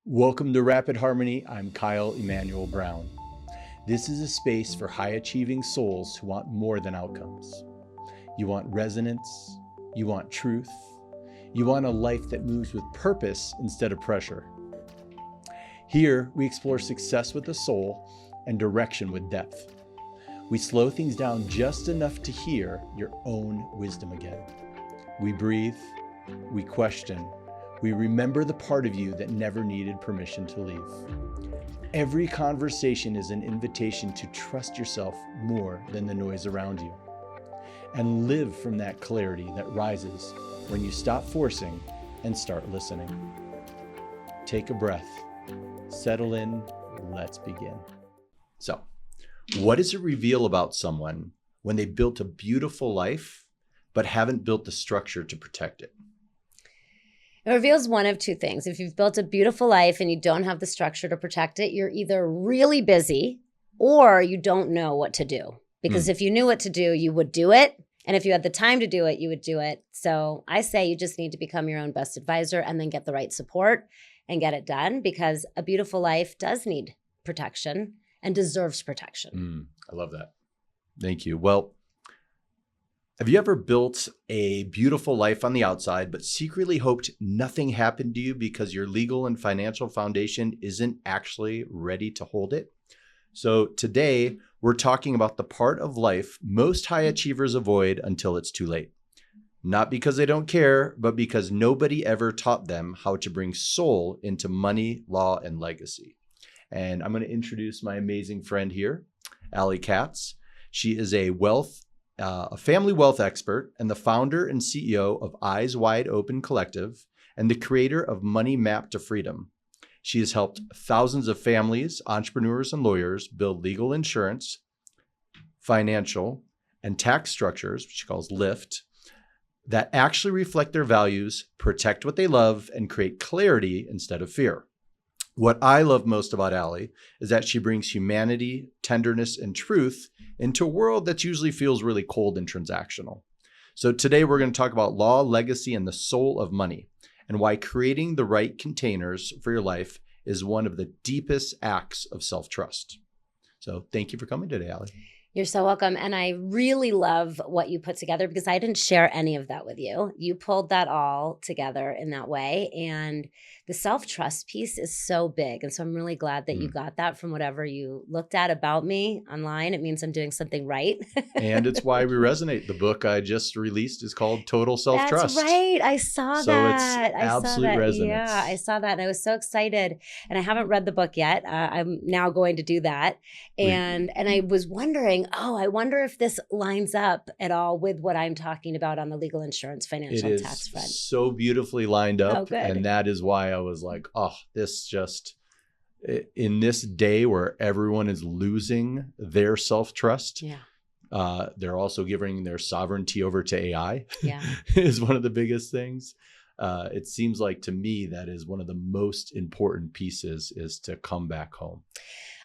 Welcome to Rapid Harmony. I'm Kyle Emmanuel Brown. This is a space for high-achieving souls who want more than outcomes. You want resonance, you want truth, you want a life that moves with purpose instead of pressure. Here, we explore success with the soul and direction with depth. We slow things down just enough to hear your own wisdom again. We breathe, we question, we remember the part of you that never needed permission to leave. Every conversation is an invitation to trust yourself more than the noise around you, and live from that clarity that rises when you stop forcing and start listening. Take a breath, settle in, let's begin. So, what does it reveal about someone when they built a beautiful life but haven't built the structure to protect it? It reveals one of two things. If you've built a beautiful life and you don't have the structure to protect it, you're either really busy or you don't know what to do. Because if you knew what to do, you would do it. And if you had the time to do it, you would do it. So I say you just need to become your own best advisor and then get the right support and get it done, because a beautiful life does need protection and deserves protection. I love that. Thank you. Well, have you ever built a beautiful life on the outside, but secretly hoped nothing happened to you because your legal and financial foundation isn't actually ready to hold it? So today, we're talking about the part of life most high achievers avoid until it's too late. Not because they don't care, but because nobody ever taught them how to bring soul into money, law, and legacy. And I'm going to introduce my amazing friend here, Ali Katz. She is a family wealth expert and the founder and CEO of Eyes Wide Open Collective and the creator of Money Map to Freedom. She has helped thousands of families, entrepreneurs, and lawyers build legal, insurance, financial, and tax structures, which she calls LIFT, that actually reflect their values, protect what they love, and create clarity instead of fear. What I love most about Ali is that she brings humanity, tenderness, and truth into a world that usually feels really cold and transactional. So today we're going to talk about law, legacy, and the soul of money, and why creating the right containers for your life is one of the deepest acts of self-trust. So thank you for coming today, Ali. You're so welcome. And I really love what you put together, because I didn't share any of that with you. You pulled that all together in that way. And the self-trust piece is so big. And so I'm really glad that you got that from whatever you looked at about me online. It means I'm doing something right. And it's why we resonate. The book I just released is called Total Self-Trust. That's right. I saw so that. It's absolute resonance. Yeah, I saw that. And I was so excited. And I haven't read the book yet. I'm now going to do that. And I was wondering, I wonder if this lines up at all with what I'm talking about on the legal, insurance, financial, and tax front. It is so beautifully lined up. Oh, good. And that is why I was like, this just, in this day where everyone is losing their self-trust, they're also giving their sovereignty over to AI, is one of the biggest things. It seems like to me that is one of the most important pieces, is to come back home.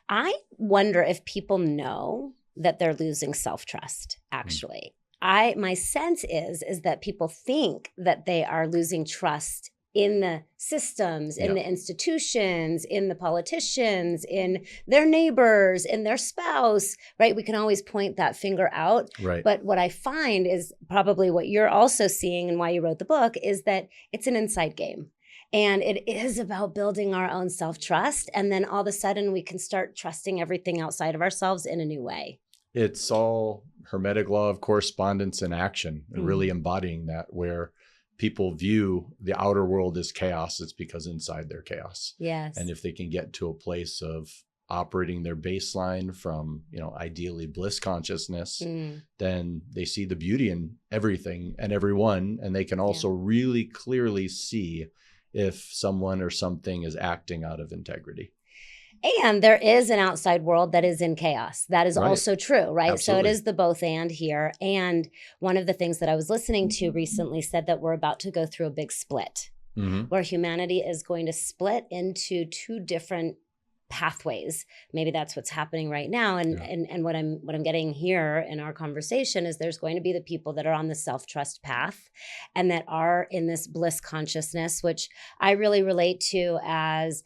I wonder if people know that they're losing self-trust, actually. My sense is that people think that they are losing trust in the systems, in the institutions, in the politicians, in their neighbors, in their spouse, right? We can always point that finger out. Right. But what I find is probably what you're also seeing and why you wrote the book is that it's an inside game. And it is about building our own self-trust. And then all of a sudden we can start trusting everything outside of ourselves in a new way. It's all hermetic law of correspondence and action, and really embodying that, where people view the outer world as chaos. It's because inside they're chaos. Yes. And if they can get to a place of operating their baseline from, ideally bliss consciousness, then they see the beauty in everything and everyone. And they can also really clearly see if someone or something is acting out of integrity. And there is an outside world that is in chaos. That is also true, right? Absolutely. So it is the both and here. And one of the things that I was listening to recently said that we're about to go through a big split, where humanity is going to split into two different pathways. Maybe that's what's happening right now. And what I'm getting here in our conversation is there's going to be the people that are on the self-trust path and that are in this bliss consciousness, which I really relate to as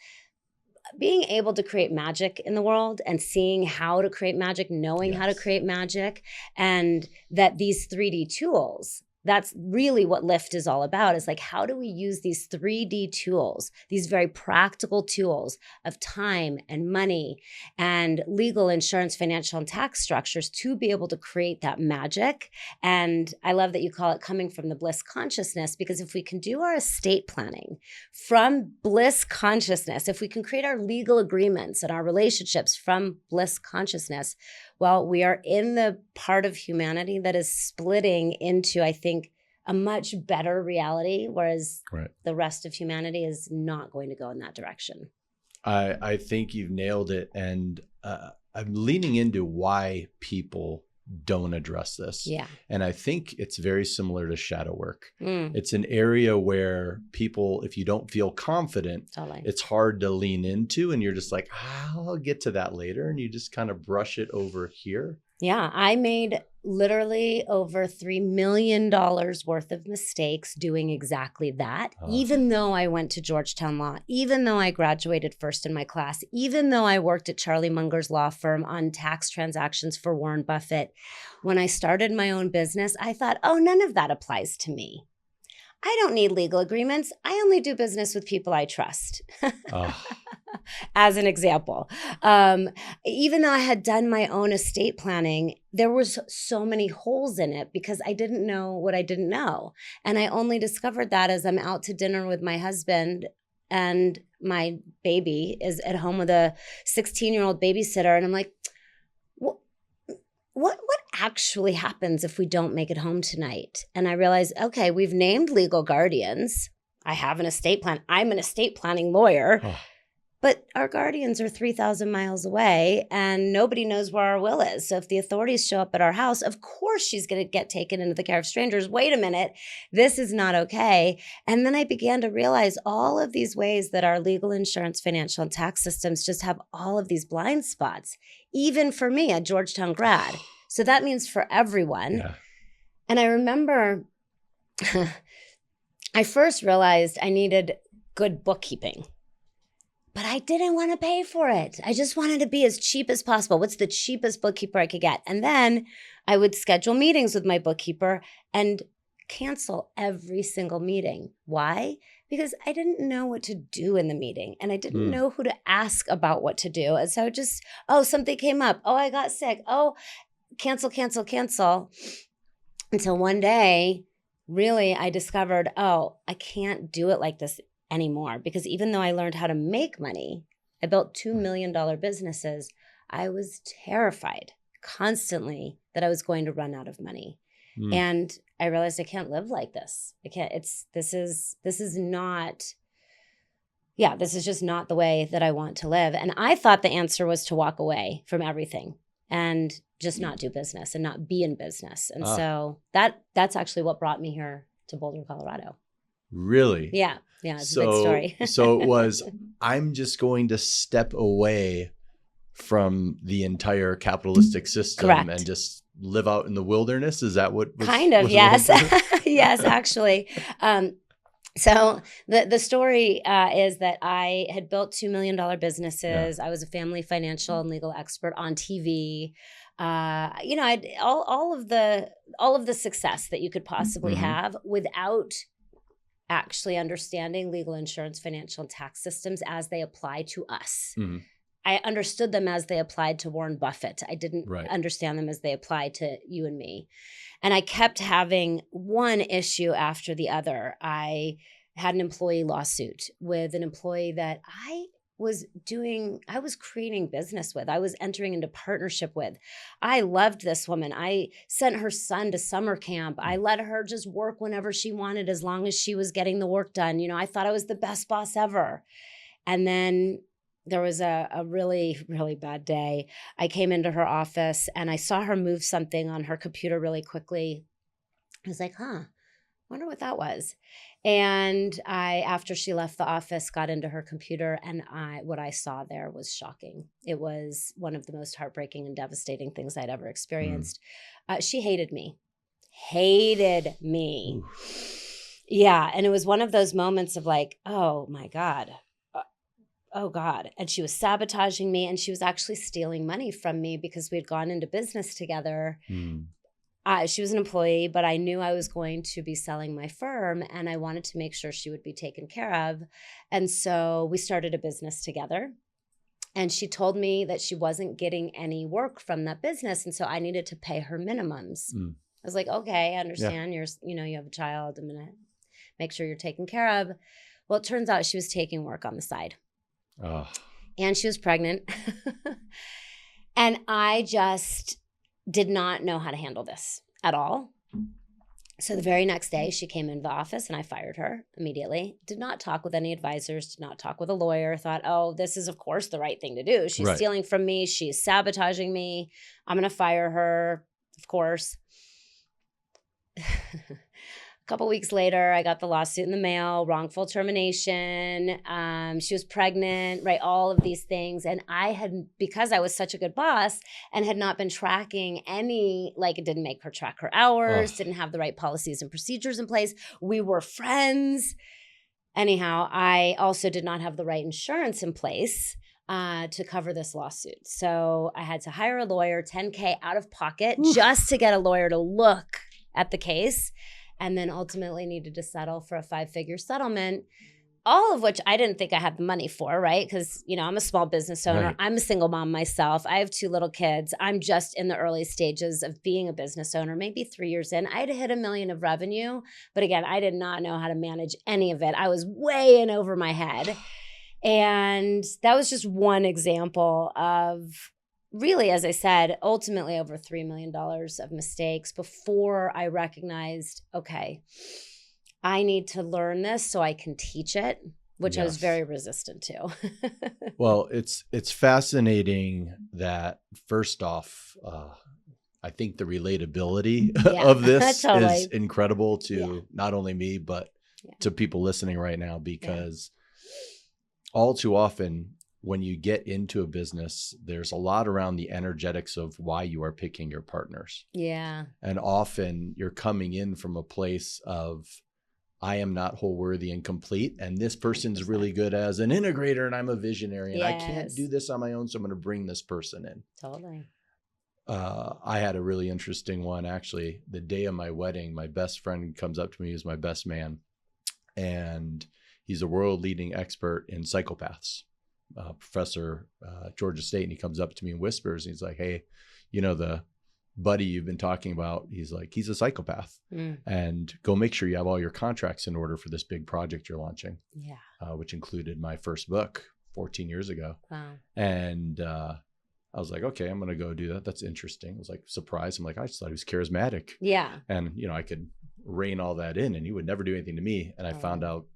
being able to create magic in the world and seeing how to create magic, knowing how to create magic, and that these 3D tools, that's really what Lift is all about, is like, how do we use these 3D tools, these very practical tools of time and money and legal, insurance, financial, and tax structures to be able to create that magic. And I love that you call it coming from the bliss consciousness, because if we can do our estate planning from bliss consciousness, if we can create our legal agreements and our relationships from bliss consciousness, well, we are in the part of humanity that is splitting into, I think, a much better reality, whereas the rest of humanity is not going to go in that direction. I think you've nailed it. And I'm leaning into why people don't address this. Yeah. And I think it's very similar to shadow work. It's an area where people, if you don't feel confident, it's hard to lean into, and you're just like, I'll get to that later. And you just kind of brush it over here. Yeah. I made literally over $3 million worth of mistakes doing exactly that. Even though I went to Georgetown Law, even though I graduated first in my class, even though I worked at Charlie Munger's law firm on tax transactions for Warren Buffett, when I started my own business, I thought, oh, none of that applies to me. I don't need legal agreements. I only do business with people I trust. As an example, even though I had done my own estate planning, there was so many holes in it because I didn't know what I didn't know. And I only discovered that as I'm out to dinner with my husband and my baby is at home with a 16-year-old babysitter. And I'm like, what actually happens if we don't make it home tonight? And I realized, okay, we've named legal guardians. I have an estate plan. I'm an estate planning lawyer. But our guardians are 3,000 miles away and nobody knows where our will is. So if the authorities show up at our house, of course she's going to get taken into the care of strangers. Wait a minute, this is not okay. And then I began to realize all of these ways that our legal, insurance, financial, and tax systems just have all of these blind spots, even for me, a Georgetown grad. So that means for everyone. Yeah. And I remember I first realized I needed good bookkeeping. But I didn't want to pay for it. I just wanted to be as cheap as possible. What's the cheapest bookkeeper I could get? And then I would schedule meetings with my bookkeeper and cancel every single meeting. Why? Because I didn't know what to do in the meeting and I didn't know who to ask about what to do. And so just, something came up. I got sick. Cancel. Until one day, really, I discovered, I can't do it like this anymore, because even though I learned how to make money, I built $2 million businesses, I was terrified constantly that I was going to run out of money. And I realized I can't live like this. This is just not the way that I want to live. And I thought the answer was to walk away from everything and just not do business and not be in business. And so that's actually what brought me here to Boulder, Colorado. Really? Yeah. Yeah, it's a big story. So it was, I'm just going to step away from the entire capitalistic system and just live out in the wilderness? Is that what was, kind of, yes. Yes, actually. So the story is that I had built $2 million businesses. I was a family financial and legal expert on TV. I'd all of the success that you could possibly have without actually understanding legal, insurance, financial, and tax systems as they apply to us. I understood them as they applied to Warren Buffett. I didn't understand them as they applied to you and me. And I kept having one issue after the other. I had an employee lawsuit with an employee that I was creating business with. I was entering into partnership with. I loved this woman. I sent her son to summer camp. I let her just work whenever she wanted, as long as she was getting the work done. I thought I was the best boss ever. And then there was a really, really bad day. I came into her office and I saw her move something on her computer really quickly. I was like, wonder what that was. And I, after she left the office, got into her computer, and what I saw there was shocking. It was one of the most heartbreaking and devastating things I'd ever experienced. She hated me. Ooh. Yeah. And it was one of those moments of like, oh my God. Oh God. And she was sabotaging me, and she was actually stealing money from me because we had gone into business together. She was an employee, but I knew I was going to be selling my firm, and I wanted to make sure she would be taken care of. And so we started a business together. And she told me that she wasn't getting any work from that business, and so I needed to pay her minimums. I was like, okay, I understand. You have a child. I'm going to make sure you're taken care of. Well, it turns out she was taking work on the side. Oh. And she was pregnant. And I just did not know how to handle this at all. So the very next day, she came into the office, and I fired her immediately. Did not talk with any advisors, did not talk with a lawyer. Thought, oh, this is, of course, the right thing to do. She's stealing from me. She's sabotaging me. I'm going to fire her, of course. A couple weeks later, I got the lawsuit in the mail, wrongful termination. She was pregnant, right? All of these things. And because I was such a good boss and had not been tracking it didn't make her track her hours, didn't have the right policies and procedures in place. We were friends. Anyhow, I also did not have the right insurance in place to cover this lawsuit. So I had to hire a lawyer, $10K out of pocket, just to get a lawyer to look at the case. And then ultimately needed to settle for a 5-figure settlement, all of which I didn't think I had the money for, right? Because, I'm a small business owner. Right. I'm a single mom myself. I have 2 little kids. I'm just in the early stages of being a business owner, maybe 3 years in. I'd hit $1 million of revenue. But again, I did not know how to manage any of it. I was way in over my head. And that was just one example of, really, as I said, ultimately over $3 million of mistakes before I recognized, okay, I need to learn this so I can teach it, which I was very resistant to. Well, it's fascinating that, first off, I think the relatability of this totally. is incredible to not only me, but to people listening right now, because all too often, when you get into a business, there's a lot around the energetics of why you are picking your partners. Yeah. And often you're coming in from a place of, I am not whole, worthy, and complete. And this person's really good as an integrator, and I'm a visionary, and I can't do this on my own. So I'm going to bring this person in. Totally. I had a really interesting one, actually. The day of my wedding, my best friend comes up to me, he's my best man. And he's a world leading expert in psychopaths. Professor Georgia State, and he comes up to me and whispers, and he's like, hey, the buddy you've been talking about, he's a psychopath, and go make sure you have all your contracts in order for this big project you're launching, which included my first book 14 years ago. Wow. And I was like, okay, I'm gonna go do that. That's interesting. I was like surprised. I'm like, I just thought he was charismatic, and I could rein all that in, and he would never do anything to me. And I found out,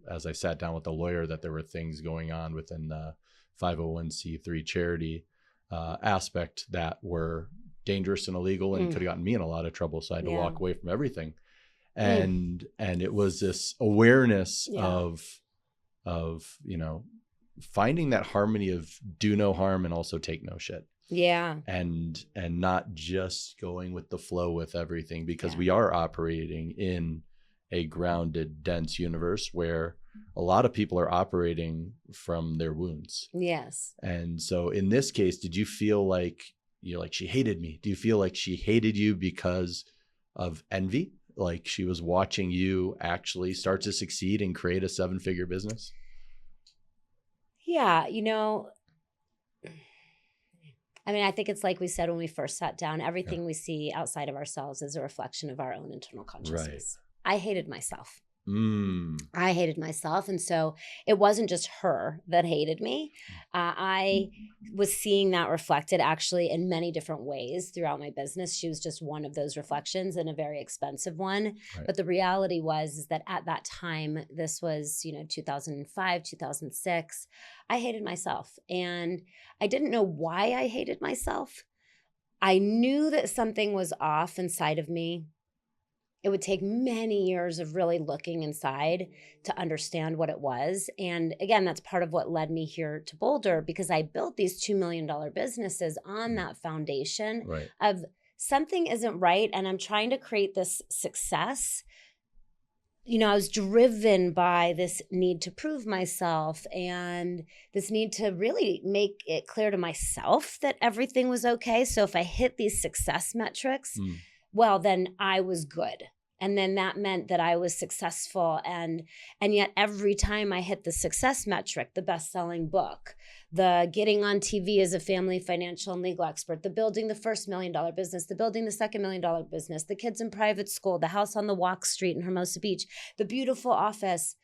as I sat down with the lawyer, that there were things going on within the 501c3 charity aspect that were dangerous and illegal and could have gotten me in a lot of trouble. So I had to walk away from everything. And it was this awareness of finding that harmony of do no harm and also take no shit. Yeah. And not just going with the flow with everything, because we are operating in a grounded, dense universe where a lot of people are operating from their wounds. Yes. And so in this case, did you feel like she hated me? Do you feel like she hated you because of envy? Like she was watching you actually start to succeed and create a 7-figure business? Yeah. I think it's like we said when we first sat down, everything we see outside of ourselves is a reflection of our own internal consciousness. Right. I hated myself. I hated myself. And so it wasn't just her that hated me. I was seeing that reflected actually in many different ways throughout my business. She was just one of those reflections, and a very expensive one. Right. But the reality is that at that time, this was, 2005, 2006, I hated myself. And I didn't know why I hated myself. I knew that something was off inside of me. it would take many years of really looking inside to understand what it was. And again, that's part of what led me here to Boulder, because I built these $2 million businesses on that foundation Right. of something isn't right. And I'm trying to create this success. I was driven by this need to prove myself and this need to really make it clear to myself that everything was okay. So if I hit these success metrics, well, then I was good. And then that meant that I was successful. And yet every time I hit the success metric, the best-selling book, the getting on TV as a family financial and legal expert, the building the first $1 million business, the building the second $1 million business, the kids in private school, the house on the walk street in Hermosa Beach, the beautiful office,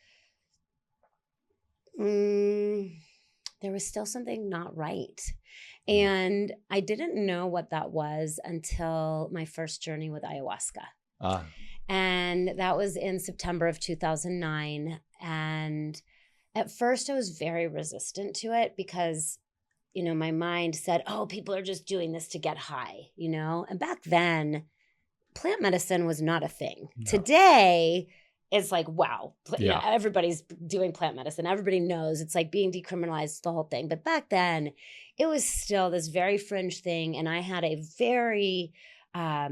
there was still something not right. And I didn't know what that was until my first journey with ayahuasca. And that was in September of 2009. And at first I was very resistant to it because, my mind said, oh, people are just doing this to get high, And back then, plant medicine was not a thing. No. Today, it's like, wow, everybody's doing plant medicine. Everybody knows it's like being decriminalized, the whole thing. But back then, it was still this very fringe thing. And I had a very, I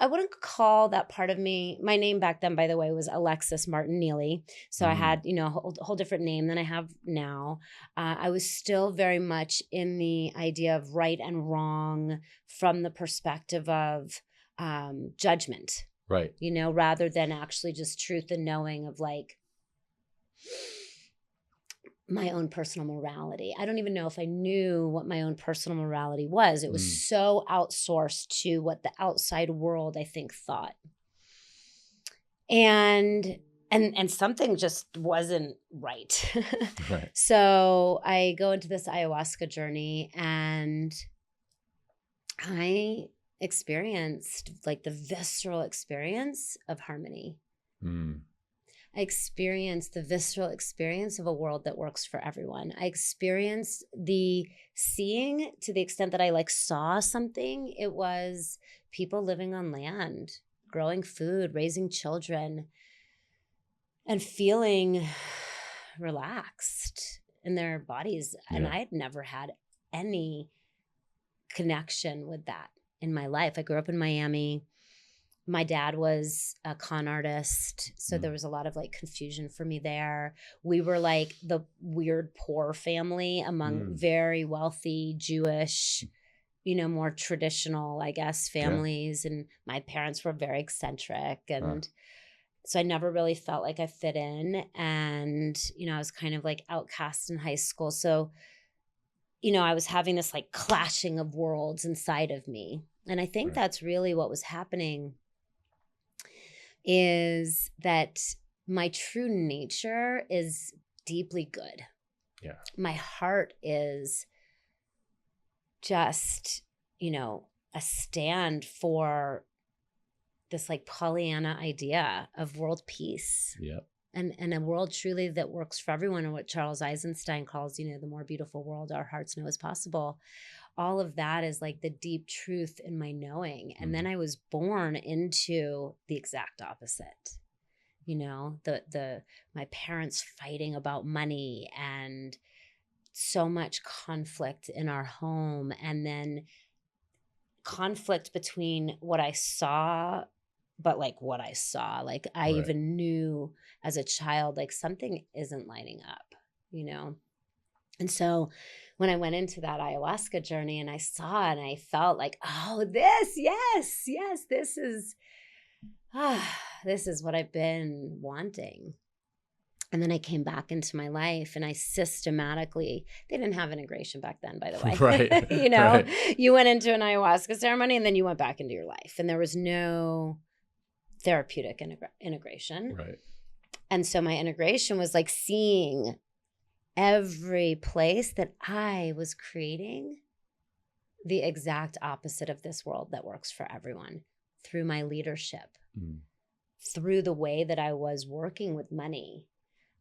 wouldn't call that part of me. My name back then, by the way, was Alexis Martin Neely. So I had, a whole different name than I have now. I was still very much in the idea of right and wrong from the perspective of judgment. Right. Rather than actually just truth and knowing of like my own personal morality. I don't even know if I knew what my own personal morality was. It was so outsourced to what the outside world, I think, thought. And something just wasn't right. Right. So I go into this ayahuasca journey and I experienced like the visceral experience of harmony. I experienced the visceral experience of a world that works for everyone. I experienced the seeing to the extent that I like saw something. It was people living on land, growing food, raising children, and feeling relaxed in their bodies. Yeah. And I had never had any connection with that in my life. I grew up in Miami. My dad was a con artist, so there was a lot of like confusion for me there. We were like the weird poor family among very wealthy Jewish, more traditional, I guess, families. Yeah. And my parents were very eccentric. And so I never really felt like I fit in. And, I was kind of like outcast in high school. So, I was having this like clashing of worlds inside of me. And I think that's really what was happening, is that my true nature is deeply good. Yeah. My heart is just, a stand for this like Pollyanna idea of world peace. Yep. And a world truly that works for everyone, and what Charles Eisenstein calls, the more beautiful world our hearts know is possible. All of that is like the deep truth in my knowing. And then I was born into the exact opposite. My parents fighting about money and so much conflict in our home. And then conflict between what I saw, but like what I saw, like I even knew as a child, like something isn't lining up, And so when I went into that ayahuasca journey and I saw and I felt like, oh, this is what I've been wanting. And then I came back into my life and I systematically, they didn't have integration back then, by the way. Right. You went into an ayahuasca ceremony and then you went back into your life and there was no therapeutic integration. Right. And so my integration was like seeing every place that I was creating the exact opposite of this world that works for everyone through my leadership, through the way that I was working with money.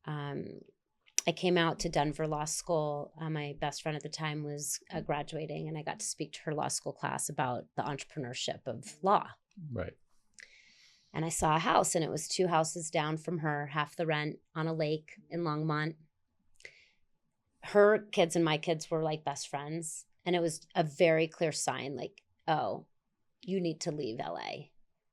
I came out to Denver Law School. My best friend at the time was graduating, and I got to speak to her law school class about the entrepreneurship of law. Right. And I saw a house, and it was 2 houses down from her, half the rent, on a lake in Longmont. Her kids and my kids were like best friends. And it was a very clear sign, like, oh, you need to leave LA.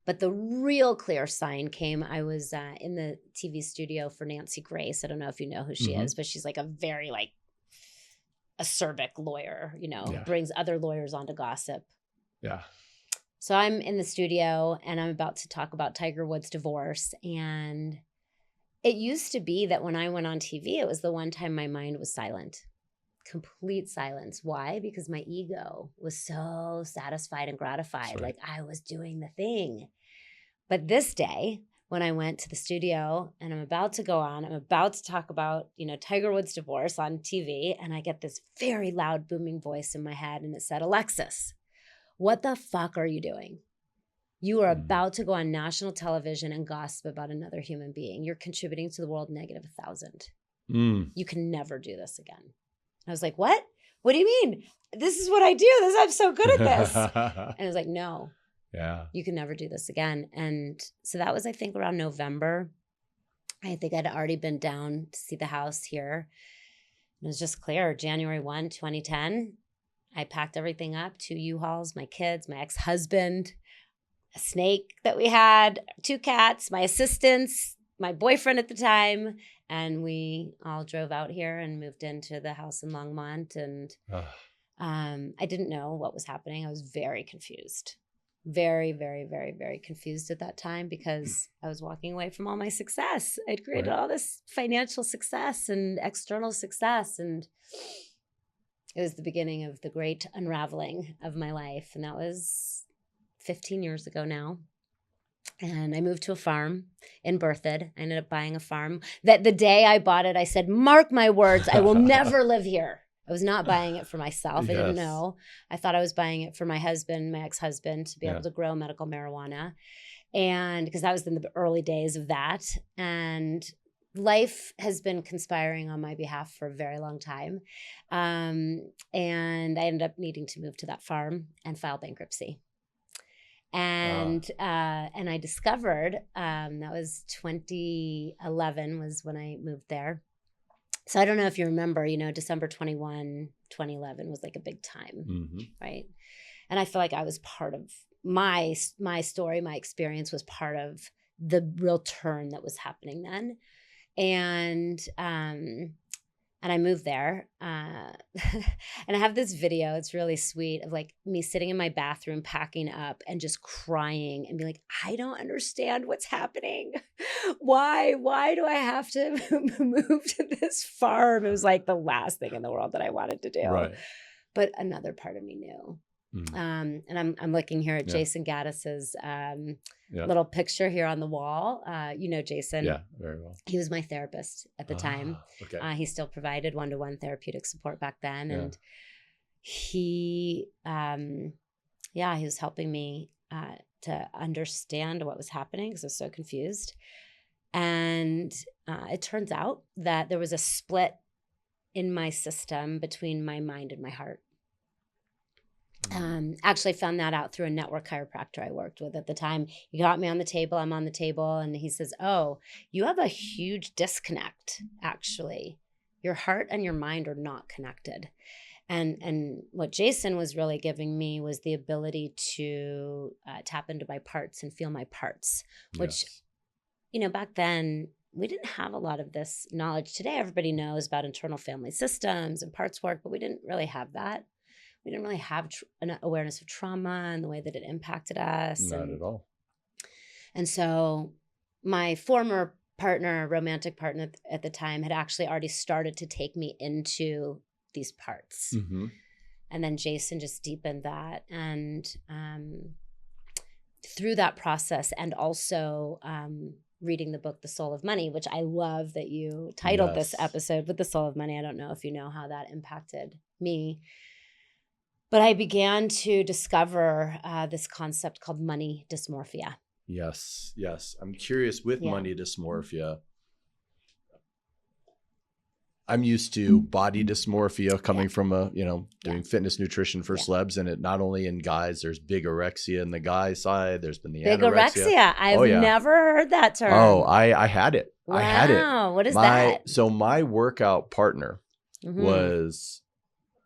But the real clear sign came, I was in the TV studio for Nancy Grace. I don't know if you know who she is, but she's like a very like acerbic lawyer, you know, brings other lawyers on to gossip. Yeah. So I'm in the studio and I'm about to talk about Tiger Woods' divorce. And it used to be that when I went on TV, it was the one time my mind was silent. Complete silence. Why? Because my ego was so satisfied and gratified. Like I was doing the thing. But this day, when I went to the studio and I'm about to go on, I'm about to talk about, you know, Tiger Woods' divorce on TV. And I get this very loud booming voice in my head. And it said, Alexis, what the fuck are you doing? You are about to go on national television and gossip about another human being. You're contributing to the world -1,000. You can never do this again. I was like, what? What do you mean? This is what I do. I'm so good at this. And I was like, no, you can never do this again. And so that was, I think, around November. I think I'd already been down to see the house here. It was just clear. January 1, 2010, I packed everything up, 2 U-Hauls, my kids, my ex-husband, a snake that we had, 2 cats, my assistants, my boyfriend at the time. And we all drove out here and moved into the house in Longmont. And I didn't know what was happening. I was very confused. Very, very, very, very confused at that time because I was walking away from all my success. I'd created all this financial success and external success. And it was the beginning of the great unraveling of my life. And that was 15 years ago now. And I moved to a farm in Berthoud. I ended up buying a farm. That the day I bought it, I said, mark my words, I will never live here. I was not buying it for myself. I didn't know. I thought I was buying it for my husband, my ex-husband, to be able to grow medical marijuana. And because that was in the early days of that. And life has been conspiring on my behalf for a very long time. And I ended up needing to move to that farm and file bankruptcy. And I discovered, that was 2011 was when I moved there. So I don't know if you remember, you know, December 21, 2011 was like a big time, right? And I feel like I was part of my story, my experience was part of the real turn that was happening then. And I moved there. And I have this video, it's really sweet, of like me sitting in my bathroom, packing up and just crying and be like, I don't understand what's happening. Why do I have to move to this farm? It was like the last thing in the world that I wanted to do. Right. But another part of me knew. And I'm looking here at Jason Gaddis's little picture here on the wall. You know Jason. Yeah, very well. He was my therapist at the time. Okay. He still provided one-to-one therapeutic support back then. And he was helping me to understand what was happening because I was so confused. And it turns out that there was a split in my system between my mind and my heart. Actually found that out through a network chiropractor I worked with at the time. He got me on the table. I'm on the table. And he says, oh, you have a huge disconnect, actually. Your heart and your mind are not connected. And what Jason was really giving me was the ability to tap into my parts and feel my parts, which, you know, back then, we didn't have a lot of this knowledge. Today, everybody knows about internal family systems and parts work, but we didn't really have that. We didn't really have an awareness of trauma and the way that it impacted us. Not at all. And so my former partner, romantic partner at the time, had actually already started to take me into these parts. And then Jason just deepened that. And through that process and also reading the book, The Soul of Money, which I love that you titled this episode with The Soul of Money. I don't know if you know how that impacted me. But I began to discover this concept called money dysmorphia. Yes. I'm curious with money dysmorphia. I'm used to body dysmorphia coming from doing fitness nutrition for celebs, and it not only in guys, there's bigorexia in the guy side, there's been the anorexia. Bigorexia. I've never heard that term. Oh, I had it. Wow. I had it. What is that? So my workout partner was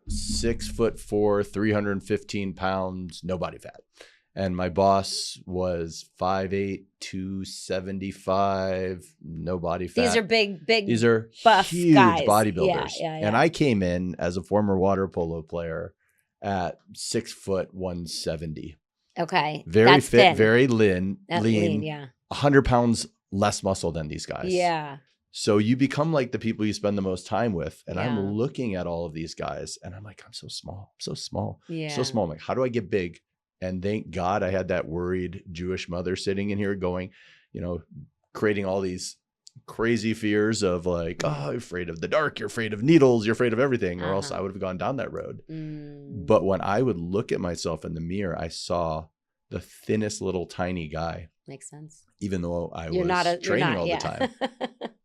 6'4", 315 pounds, no body fat. And my boss was 5'8", 275, no body fat. These are big. These are buff huge guys. bodybuilders. Yeah. And I came in as a former water polo player at 6 foot 170. Okay. Very That's fit, thin. very lean, Yeah. 100 pounds less muscle than these guys. Yeah. So you become like the people you spend the most time with. And Yeah. I'm looking at all of these guys and I'm like, I'm so small. I'm so small. Yeah. So small. I'm like, how do I get big? And thank God I had that worried Jewish mother sitting in here going, creating all these crazy fears of like, oh, you're afraid of the dark, you're afraid of needles, you're afraid of everything, or else I would have gone down that road. But when I would look at myself in the mirror, I saw the thinnest little tiny guy. Makes sense. Even though I was training all the time.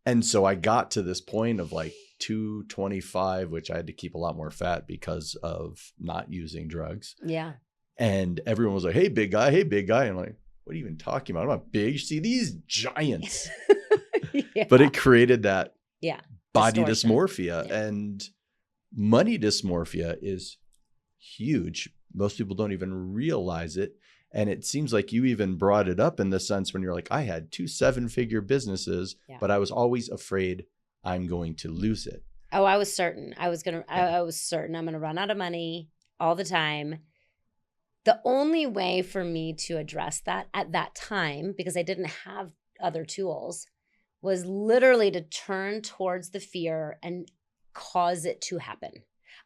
And so I got to this point of like 225, which I had to keep a lot more fat because of not using drugs. Yeah. And everyone was like, hey, big guy. Hey, big guy. And I'm like, what are you even talking about? I'm not big. See these giants. Yeah. But it created that body Distortion. dysmorphia. And money dysmorphia is huge. Most people don't even realize it. And it seems like you even brought it up in the sense when you're like, I had 2 7-figure businesses, but I was always afraid I'm going to lose it. Oh, I was certain. I was certain I'm going to run out of money all the time. The only way for me to address that at that time, because I didn't have other tools, was literally to turn towards the fear and cause it to happen.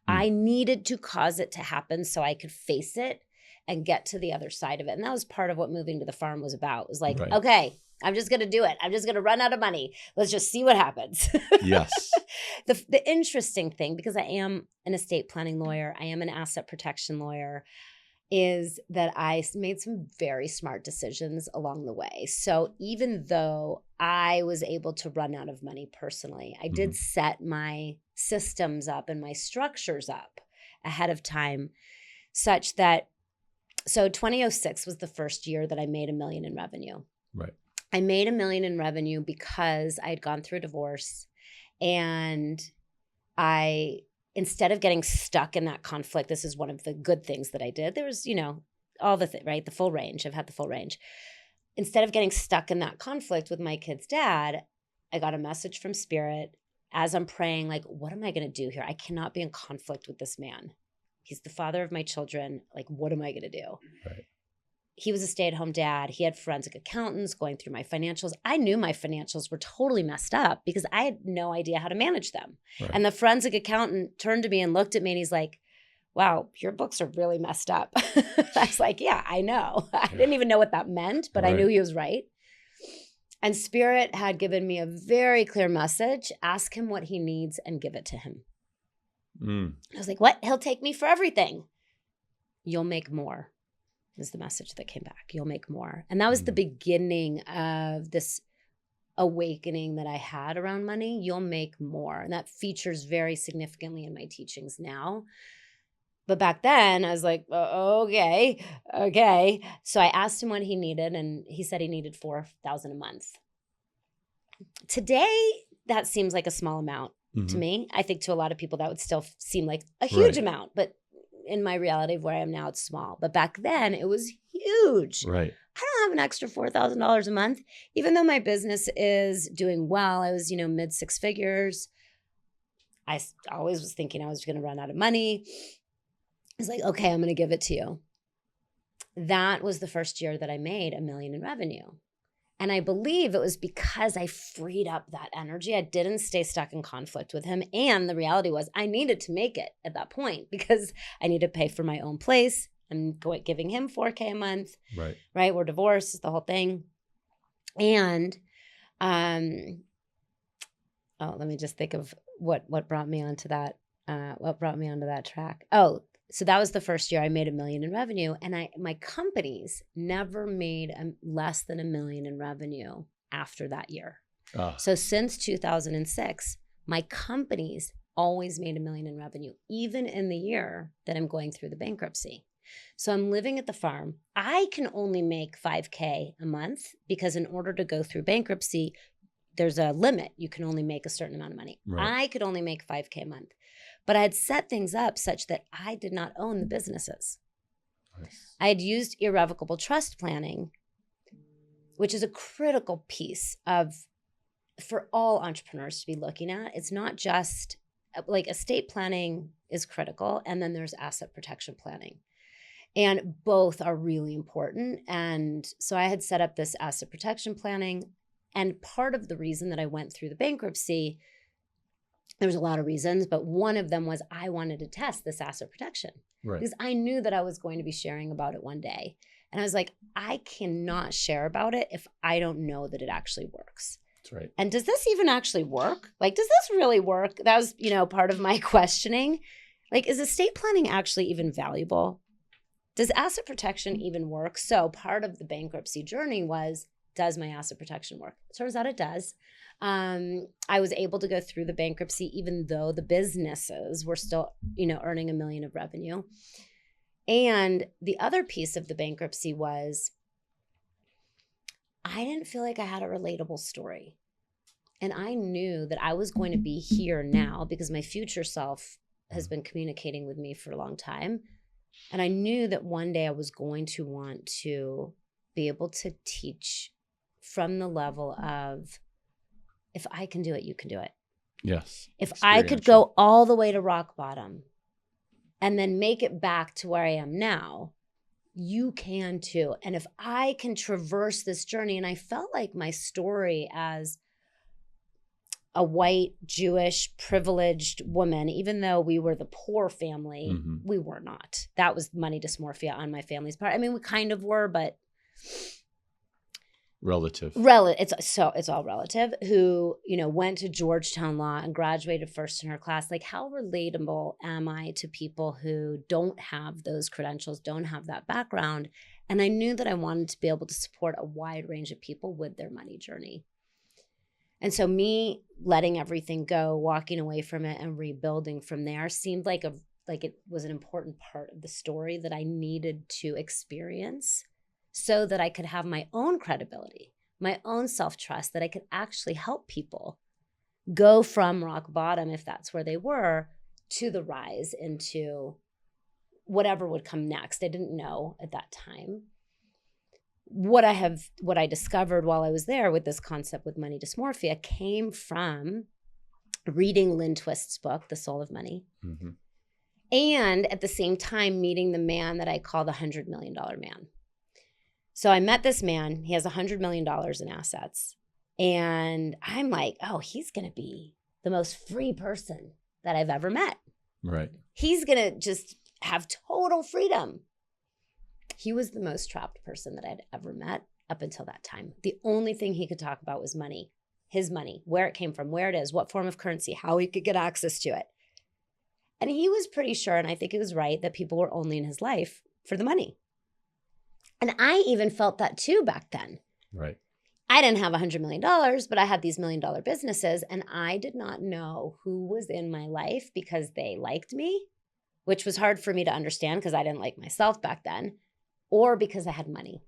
I needed to cause it to happen so I could face it and get to the other side of it. And that was part of what moving to the farm was about. It was like, okay, I'm just going to do it. I'm just going to run out of money. Let's just see what happens. Yes. The interesting thing, because I am an estate planning lawyer, I am an asset protection lawyer, is that I made some very smart decisions along the way. So even though I was able to run out of money personally, I did set my systems up and my structures up ahead of time such that, so 2006 was the first year that I made $1 million in revenue. Right. I made $1 million in revenue because I had gone through a divorce, and instead of getting stuck in that conflict, this is one of the good things that I did. There was, all the the full range. I've had the full range. Instead of getting stuck in that conflict with my kid's dad, I got a message from Spirit as I'm praying, like, what am I going to do here? I cannot be in conflict with this man. He's the father of my children. Like, what am I going to do? Right. He was a stay-at-home dad. He had forensic accountants going through my financials. I knew my financials were totally messed up because I had no idea how to manage them. Right. And the forensic accountant turned to me and looked at me and he's like, wow, your books are really messed up. I was like, yeah, I know. I didn't even know what that meant, but I knew he was right. And Spirit had given me a very clear message. Ask him what he needs and give it to him. I was like, what? He'll take me for everything. You'll make more. Is the message that came back. You'll make more. And that was the beginning of this awakening that I had around money. You'll make more. And that features very significantly in my teachings now. But back then I was like, okay. So I asked him what he needed, and he said he needed $4,000 a month. Today, that seems like a small amount to me. I think to a lot of people that would still seem like a huge amount, but in my reality of where I am now, it's small. But back then it was huge. Right. I don't have an extra $4,000 a month, even though my business is doing well. I was, mid 6 figures. I always was thinking I was going to run out of money. I was like, okay, I'm going to give it to you. That was the first year that I made $1 million in revenue. And I believe it was because I freed up that energy. I didn't stay stuck in conflict with him. And the reality was I needed to make it at that point because I needed to pay for my own place. I'm giving him $4,000 a month. Right. We're divorced, the whole thing. And let me just think of what brought me onto that. What brought me onto that track? Oh, so that was the first year I made $1 million in revenue, and my companies never made less than $1 million in revenue after that year. So since 2006, My companies always made $1 million in revenue, even in the year that I'm going through the bankruptcy. So I'm living at the farm. I can only make $5,000 a month because in order to go through bankruptcy, there's a limit. You can only make a certain amount of money. Right. I could only make $5,000 a month, but I had set things up such that I did not own the businesses. Nice. I had used irrevocable trust planning, which is a critical piece for all entrepreneurs to be looking at. It's not just like estate planning is critical, and then there's asset protection planning. And both are really important. And so I had set up this asset protection planning. And part of the reason that I went through the bankruptcy, there was a lot of reasons, but one of them was I wanted to test this asset protection. Right. Because I knew that I was going to be sharing about it one day. And I was like, I cannot share about it if I don't know that it actually works. That's right. And does this even actually work? Like, does this really work? That was, part of my questioning. Like, is estate planning actually even valuable? Does asset protection even work? So part of the bankruptcy journey was, does my asset protection work? It turns out it does. I was able to go through the bankruptcy, even though the businesses were still, earning $1 million of revenue. And the other piece of the bankruptcy was I didn't feel like I had a relatable story. And I knew that I was going to be here now because my future self has been communicating with me for a long time. And I knew that one day I was going to want to be able to teach from the level of, if I can do it, you can do it. Yes. If I could go all the way to rock bottom and then make it back to where I am now, you can too. And if I can traverse this journey, and I felt like my story as a white, Jewish, privileged woman, even though we were the poor family, we were not. That was money dysmorphia on my family's part. I mean, we kind of were, but relative. It's all relative. Who, went to Georgetown Law and graduated first in her class. Like, how relatable am I to people who don't have those credentials, don't have that background? And I knew that I wanted to be able to support a wide range of people with their money journey. And so me letting everything go, walking away from it and rebuilding from there seemed like it was an important part of the story that I needed to experience so that I could have my own credibility, my own self-trust, that I could actually help people go from rock bottom, if that's where they were, to the rise into whatever would come next. I didn't know at that time. What I discovered while I was there with this concept with money dysmorphia came from reading Lynn Twist's book, The Soul of Money. Mm-hmm. And at the same time, meeting the man that I call the $100 million man. So I met this man. He has $100 million in assets. And I'm like, oh, he's going to be the most free person that I've ever met. Right. He's going to just have total freedom. He was the most trapped person that I'd ever met up until that time. The only thing he could talk about was money, his money, where it came from, where it is, what form of currency, how he could get access to it. And he was pretty sure, and I think he was right, that people were only in his life for the money. And I even felt that too back then. Right. I didn't have $100 million, but I had these $1 million businesses, and I did not know who was in my life because they liked me, which was hard for me to understand because I didn't like myself back then, or because I had money,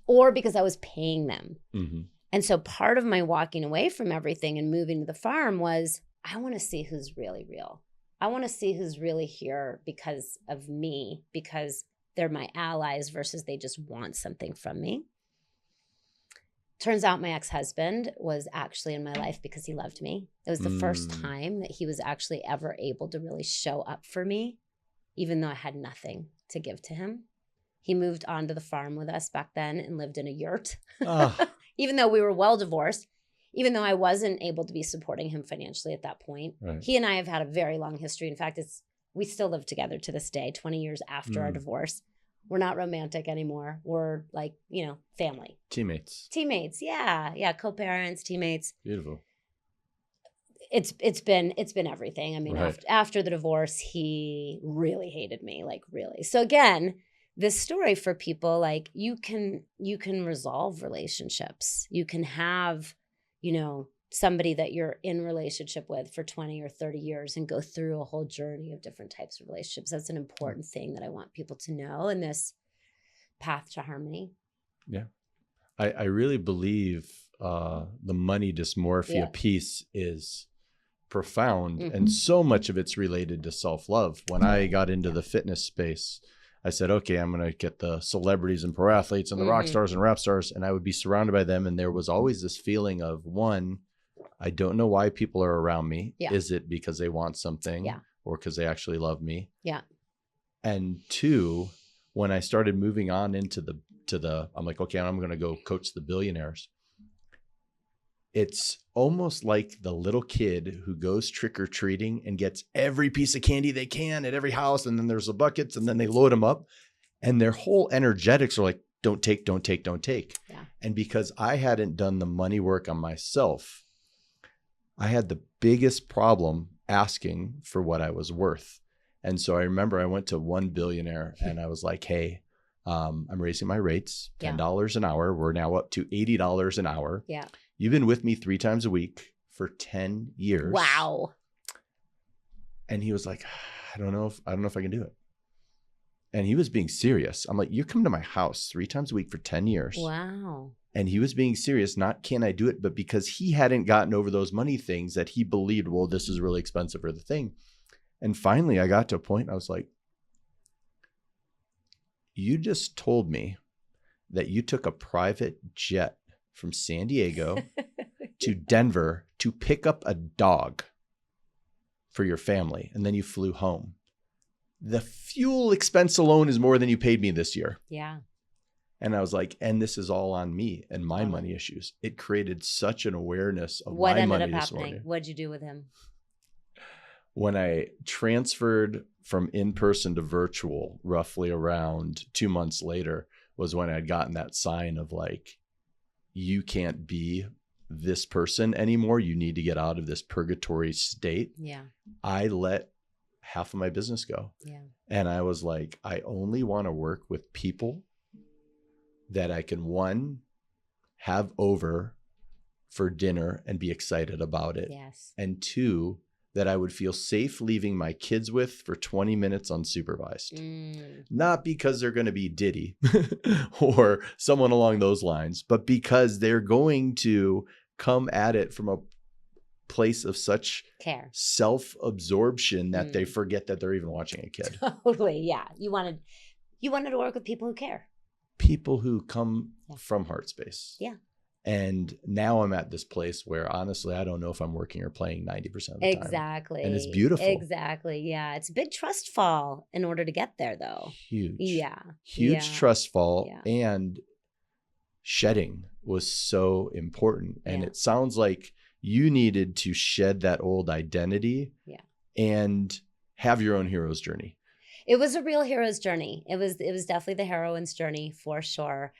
or because I was paying them. Mm-hmm. And so part of my walking away from everything and moving to the farm was, I want to see who's really real. I want to see who's really here because of me, because they're my allies versus they just want something from me. Turns out my ex-husband was actually in my life because he loved me. It was the first time that he was actually ever able to really show up for me, even though I had nothing to give to him. He moved onto the farm with us back then and lived in a yurt, even though we were well divorced, even though I wasn't able to be supporting him financially at that point. Right. He and I have had a very long history. In fact, we still live together to this day, 20 years after our divorce. We're not romantic anymore. We're like, family. Teammates. Yeah. Co-parents, teammates. Beautiful. It's been everything. I mean, right. after the divorce, he really hated me, like really. So again, this story for people, like you can resolve relationships. You can have, somebody that you're in relationship with for 20 or 30 years and go through a whole journey of different types of relationships. That's an important thing that I want people to know in this path to harmony. Yeah. I really believe the money dysmorphia piece is profound, and so much of it's related to self-love. When I got into the fitness space, I said, okay, I'm going to get the celebrities and pro athletes and the rock stars and rap stars, and I would be surrounded by them. And there was always this feeling of, one, I don't know why people are around me. Yeah. Is it because they want something or because they actually love me? Yeah. And two, when I started moving on into I'm like, okay, I'm going to go coach the billionaires. It's almost like the little kid who goes trick-or-treating and gets every piece of candy they can at every house. And then there's the buckets, and then they load them up, and their whole energetics are like, don't take, don't take, don't take. Yeah. And because I hadn't done the money work on myself, I had the biggest problem asking for what I was worth. And so I remember I went to one billionaire and I was like, hey, I'm raising my rates, $10 an hour. We're now up to $80 an hour. Yeah. You've been with me 3 times a week for 10 years. Wow. And he was like, I don't know if I can do it. And he was being serious. I'm like, you come to my house 3 times a week for 10 years. Wow. And he was being serious, not can I do it, but because he hadn't gotten over those money things that he believed, well, this is really expensive for the thing. And finally I got to a point, I was like, you just told me that you took a private jet from San Diego to Denver to pick up a dog for your family, and then you flew home. The fuel expense alone is more than you paid me this year. Yeah. And I was like, and this is all on me and my money issues. It created such an awareness of what my ended money up this happening? morning. What'd you do with him? When I transferred from in-person to virtual, roughly around 2 months later, was when I'd gotten that sign of like, you can't be this person anymore. You need to get out of this purgatory state. Yeah. I let half of my business go. Yeah. And I was like, I only want to work with people that I can, one, have over for dinner and be excited about it. Yes. And two, that I would feel safe leaving my kids with for 20 minutes unsupervised. Not because they're going to be Diddy or someone along those lines, but because they're going to come at it from a place of such care, self-absorption that they forget that they're even watching a kid. Totally. Yeah. You wanted to work with people who care. People who come from heart space. Yeah. And now I'm at this place where honestly, I don't know if I'm working or playing 90% of the time. Exactly. And it's beautiful. Exactly. Yeah. It's a big trust fall in order to get there though. Huge. Yeah. Huge trust fall. Yeah. And shedding was so important. And it sounds like you needed to shed that old identity and have your own hero's journey. It was a real hero's journey. It was definitely the heroine's journey for sure.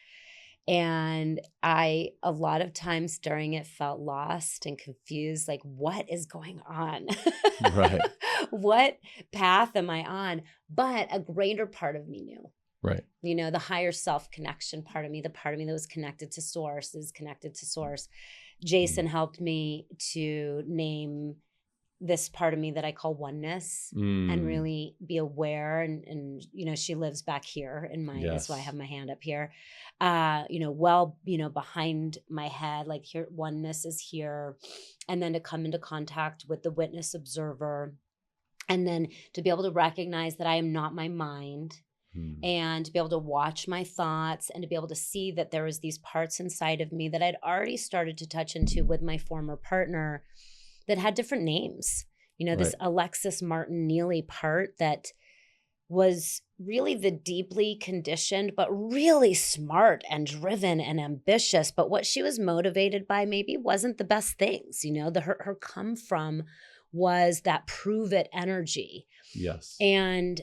And I, a lot of times during it, felt lost and confused. Like, what is going on? Right. What path am I on? But a greater part of me knew. Right. You know, the higher self connection part of me, the part of me that was connected to source is connected to source. Jason helped me to name this part of me that I call oneness and really be aware. And, you know, she lives back here in my, that's why I have my hand up here, behind my head, like here, oneness is here. And then to come into contact with the witness observer, and then to be able to recognize that I am not my mind, and to be able to watch my thoughts, and to be able to see that there was these parts inside of me that I'd already started to touch into with my former partner that had different names. You know, this Alexis Martin Neely part that was really the deeply conditioned, but really smart and driven and ambitious. But what she was motivated by maybe wasn't the best things. You know, her come from was that prove it energy. Yes. And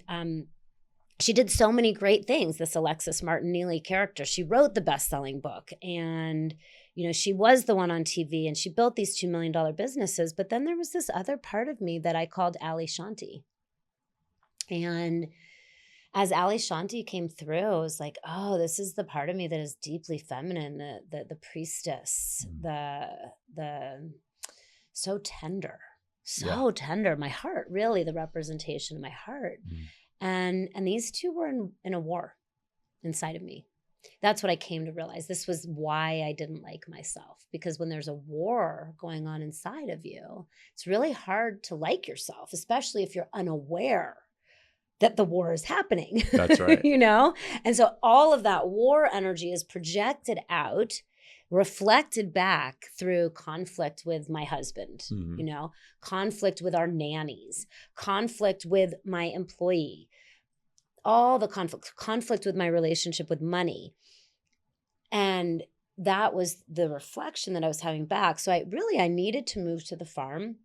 she did so many great things, this Alexis Martin Neely character. She wrote the best-selling book, and you know, she was the one on TV, and she built these $2 million businesses. But then there was this other part of me that I called Ali Shanti. And as Ali Shanti came through, I was like, oh, this is the part of me that is deeply feminine, the priestess, the so tender, Yeah. tender. My heart, really the representation of my heart. And these two were in a war inside of me. That's what I came to realize. This was why I didn't like myself, because when there's a war going on inside of you, it's really hard to like yourself, especially if you're unaware that the war is happening. That's right. You know? And so all of that war energy is projected out, reflected back through conflict with my husband, you know, conflict with our nannies, conflict with my employee, all the conflict with my relationship with money. And that was the reflection that I was having back. So I needed to move to the farm.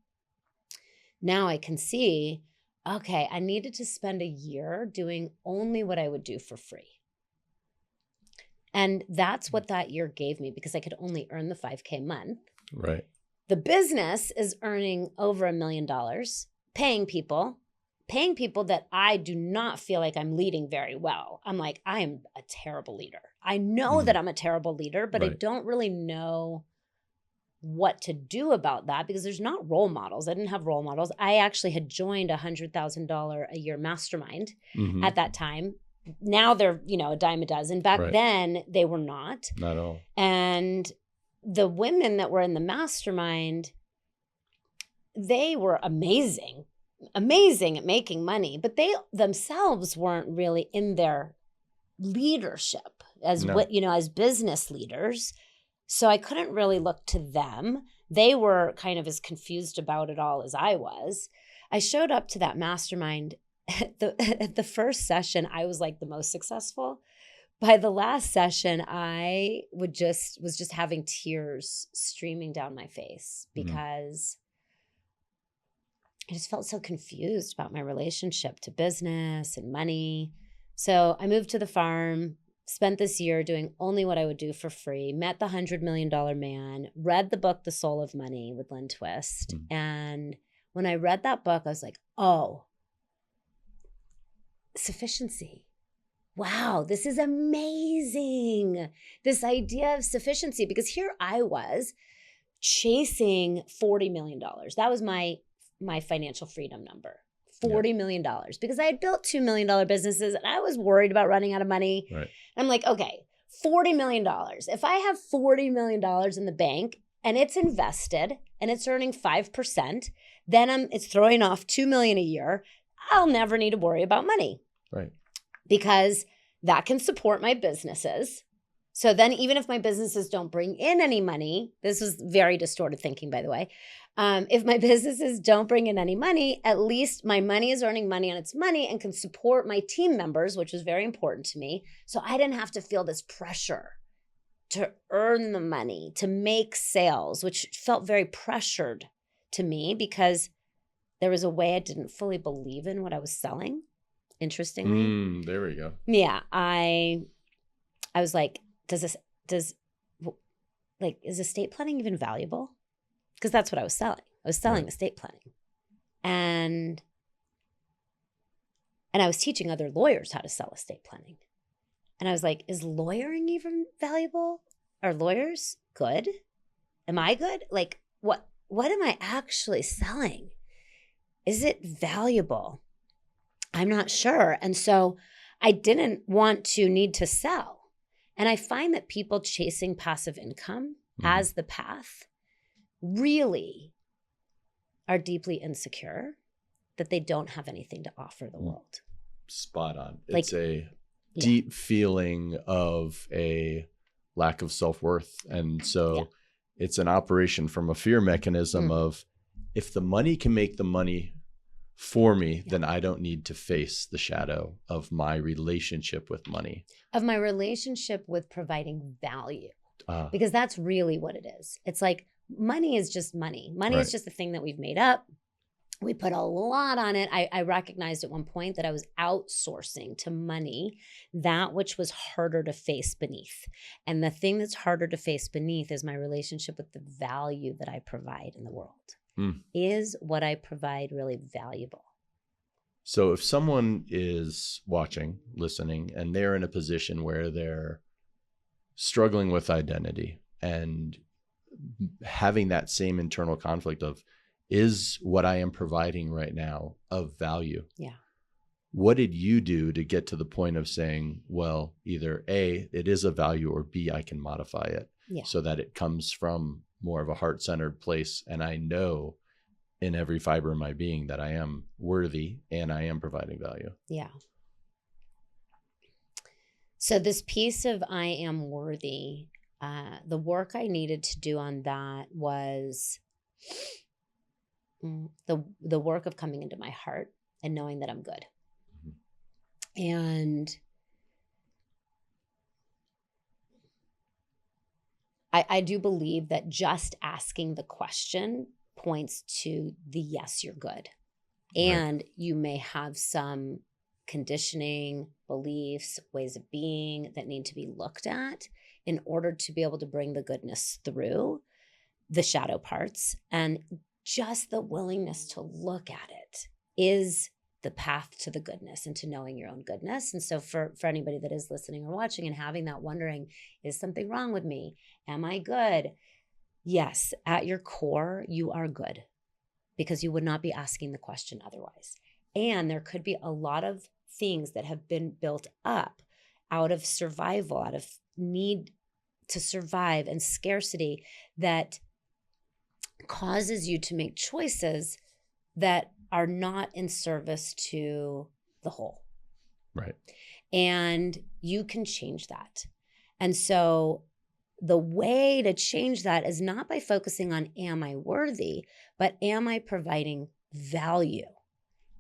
Now I can see, okay, I needed to spend a year doing only what I would do for free. And that's what that year gave me, because I could only earn the $5,000 a month. Right. The business is earning over $1 million, paying people that I do not feel like I'm leading very well. I'm like, I am a terrible leader. I know that I'm a terrible leader, but I don't really know what to do about that, because there's not role models. I didn't have role models. I actually had joined a $100,000 a year mastermind at that time. Now they're, you know, a dime a dozen. Back then they were not. Not at all. And the women that were in the mastermind, they were amazing at making money, but they themselves weren't really in their leadership as what, you know, as business leaders. So I couldn't really look to them. They were kind of as confused about it all as I was. I showed up to that mastermind. At the first session, I was like the most successful. By the last session, I was just having tears streaming down my face, because I just felt so confused about my relationship to business and money. So I moved to the farm, spent this year doing only what I would do for free, met the $100 million man, read the book, The Soul of Money with Lynn Twist. And when I read that book, I was like, oh, sufficiency. Wow, this is amazing. This idea of sufficiency, because here I was chasing $40 million. That was my financial freedom number, $40 million, because I had built $2 million businesses and I was worried about running out of money. Right. I'm like, okay, $40 million. If I have $40 million in the bank and it's invested and it's earning 5%, then it's throwing off $2 million a year. I'll never need to worry about money. Right. Because that can support my businesses. So then even if my businesses don't bring in any money, this is very distorted thinking, by the way. If my businesses don't bring in any money, at least my money is earning money on its money and can support my team members, which was very important to me. So I didn't have to feel this pressure to earn the money, to make sales, which felt very pressured to me, because there was a way I didn't fully believe in what I was selling. Interestingly. There we go. Yeah. I was like, is estate planning even valuable? Because that's what I was selling. I was selling estate planning. And I was teaching other lawyers how to sell estate planning. And I was like, is lawyering even valuable? Are lawyers good? Am I good? Like, what am I actually selling? Is it valuable? I'm not sure. And so I didn't want to need to sell. And I find that people chasing passive income as the path really are deeply insecure that they don't have anything to offer the world. Spot on. Like, it's a deep feeling of a lack of self-worth. And so it's an operation from a fear mechanism of, if the money can make the money for me, then I don't need to face the shadow of my relationship with money. Of my relationship with providing value. Because that's really what it is. It's like, money is just money. Money is just a thing that we've made up. We put a lot on it. I recognized at one point that I was outsourcing to money that which was harder to face beneath. And the thing that's harder to face beneath is my relationship with the value that I provide in the world. Is what I provide really valuable? So if someone is watching, listening, and they're in a position where they're struggling with identity and having that same internal conflict of, is what I am providing right now of value? Yeah. What did you do to get to the point of saying, well, either A, it is a value, or B, I can modify it so that it comes from more of a heart-centered place, and I know in every fiber of my being that I am worthy and I am providing value? Yeah. So this piece of I am worthy, the work I needed to do on that was the work of coming into my heart and knowing that I'm good. And I do believe that just asking the question points to the yes, you're good. And you may have some conditioning, beliefs, ways of being that need to be looked at in order to be able to bring the goodness through the shadow parts. And just the willingness to look at it is the path to the goodness and to knowing your own goodness. And so for anybody that is listening or watching and having that wondering, is something wrong with me? Am I good? Yes, at your core, you are good, because you would not be asking the question otherwise. And there could be a lot of things that have been built up out of survival, out of need to survive and scarcity, that causes you to make choices that are not in service to the whole. Right. And you can change that. And so the way to change that is not by focusing on, am I worthy, but am I providing value?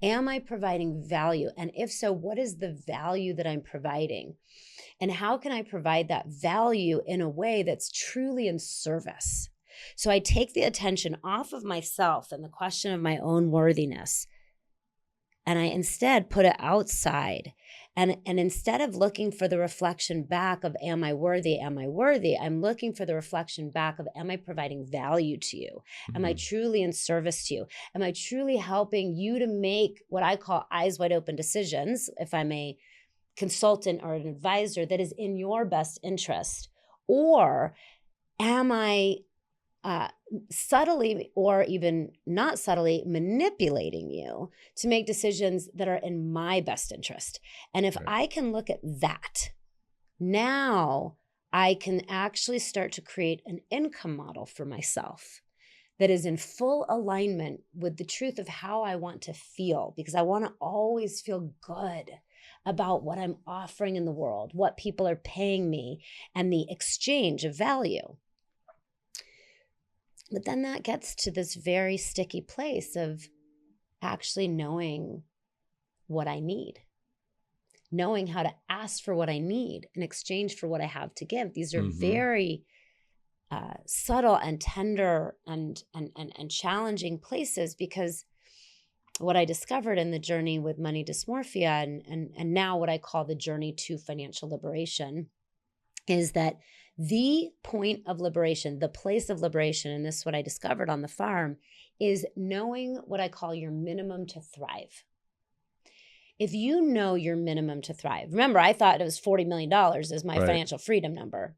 Am I providing value? And if so, what is the value that I'm providing? And how can I provide that value in a way that's truly in service? So I take the attention off of myself and the question of my own worthiness, and I instead put it outside. And instead of looking for the reflection back of, am I worthy? Am I worthy? I'm looking for the reflection back of, am I providing value to you? Am I truly in service to you? Am I truly helping you to make what I call eyes wide open decisions, if I'm a consultant or an advisor, that is in your best interest? Or am I subtly, or even not subtly, manipulating you to make decisions that are in my best interest? And if I can look at that, now I can actually start to create an income model for myself that is in full alignment with the truth of how I want to feel, because I want to always feel good about what I'm offering in the world, what people are paying me, and the exchange of value. But then that gets to this very sticky place of actually knowing what I need, knowing how to ask for what I need in exchange for what I have to give. These are very subtle and tender and challenging places, because what I discovered in the journey with money dysmorphia and now what I call the journey to financial liberation is that the point of liberation, the place of liberation, and this is what I discovered on the farm, is knowing what I call your minimum to thrive. If you know your minimum to thrive, remember, I thought it was $40 million as my financial freedom number.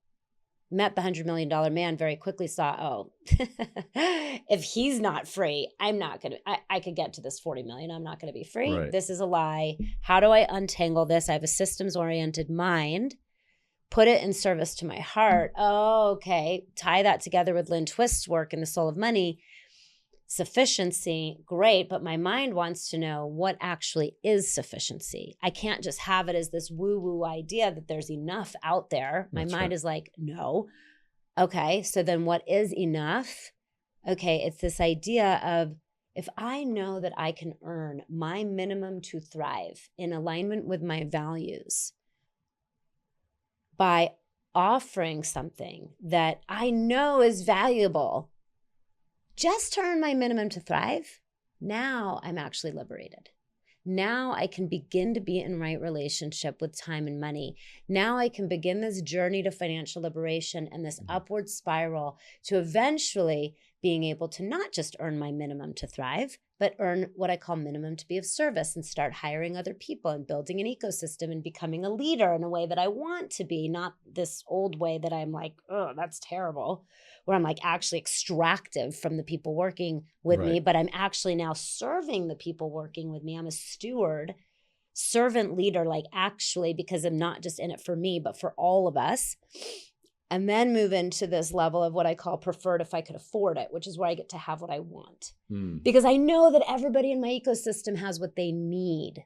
Met the $100 million man, very quickly saw, oh, if he's not free, I'm not going to, I could get to this 40 million. I'm not going to be free. Right. This is a lie. How do I untangle this? I have a systems-oriented mind. Put it in service to my heart. Oh, okay. Tie that together with Lynn Twist's work in The Soul of Money. Sufficiency, great, but my mind wants to know what actually is sufficiency. I can't just have it as this woo-woo idea that there's enough out there. My mind is like, no. Okay, so then what is enough? Okay, it's this idea of, if I know that I can earn my minimum to thrive in alignment with my values by offering something that I know is valuable, just to earn my minimum to thrive, now I'm actually liberated. Now I can begin to be in right relationship with time and money. Now I can begin this journey to financial liberation and this upward spiral to eventually being able to not just earn my minimum to thrive, but earn what I call minimum to be of service and start hiring other people and building an ecosystem and becoming a leader in a way that I want to be, not this old way that I'm like, oh, that's terrible, where I'm like actually extractive from the people working with me, but I'm actually now serving the people working with me. I'm a steward, servant leader, like actually, because I'm not just in it for me, but for all of us. And then move into this level of what I call preferred if I could afford it, which is where I get to have what I want. Because I know that everybody in my ecosystem has what they need.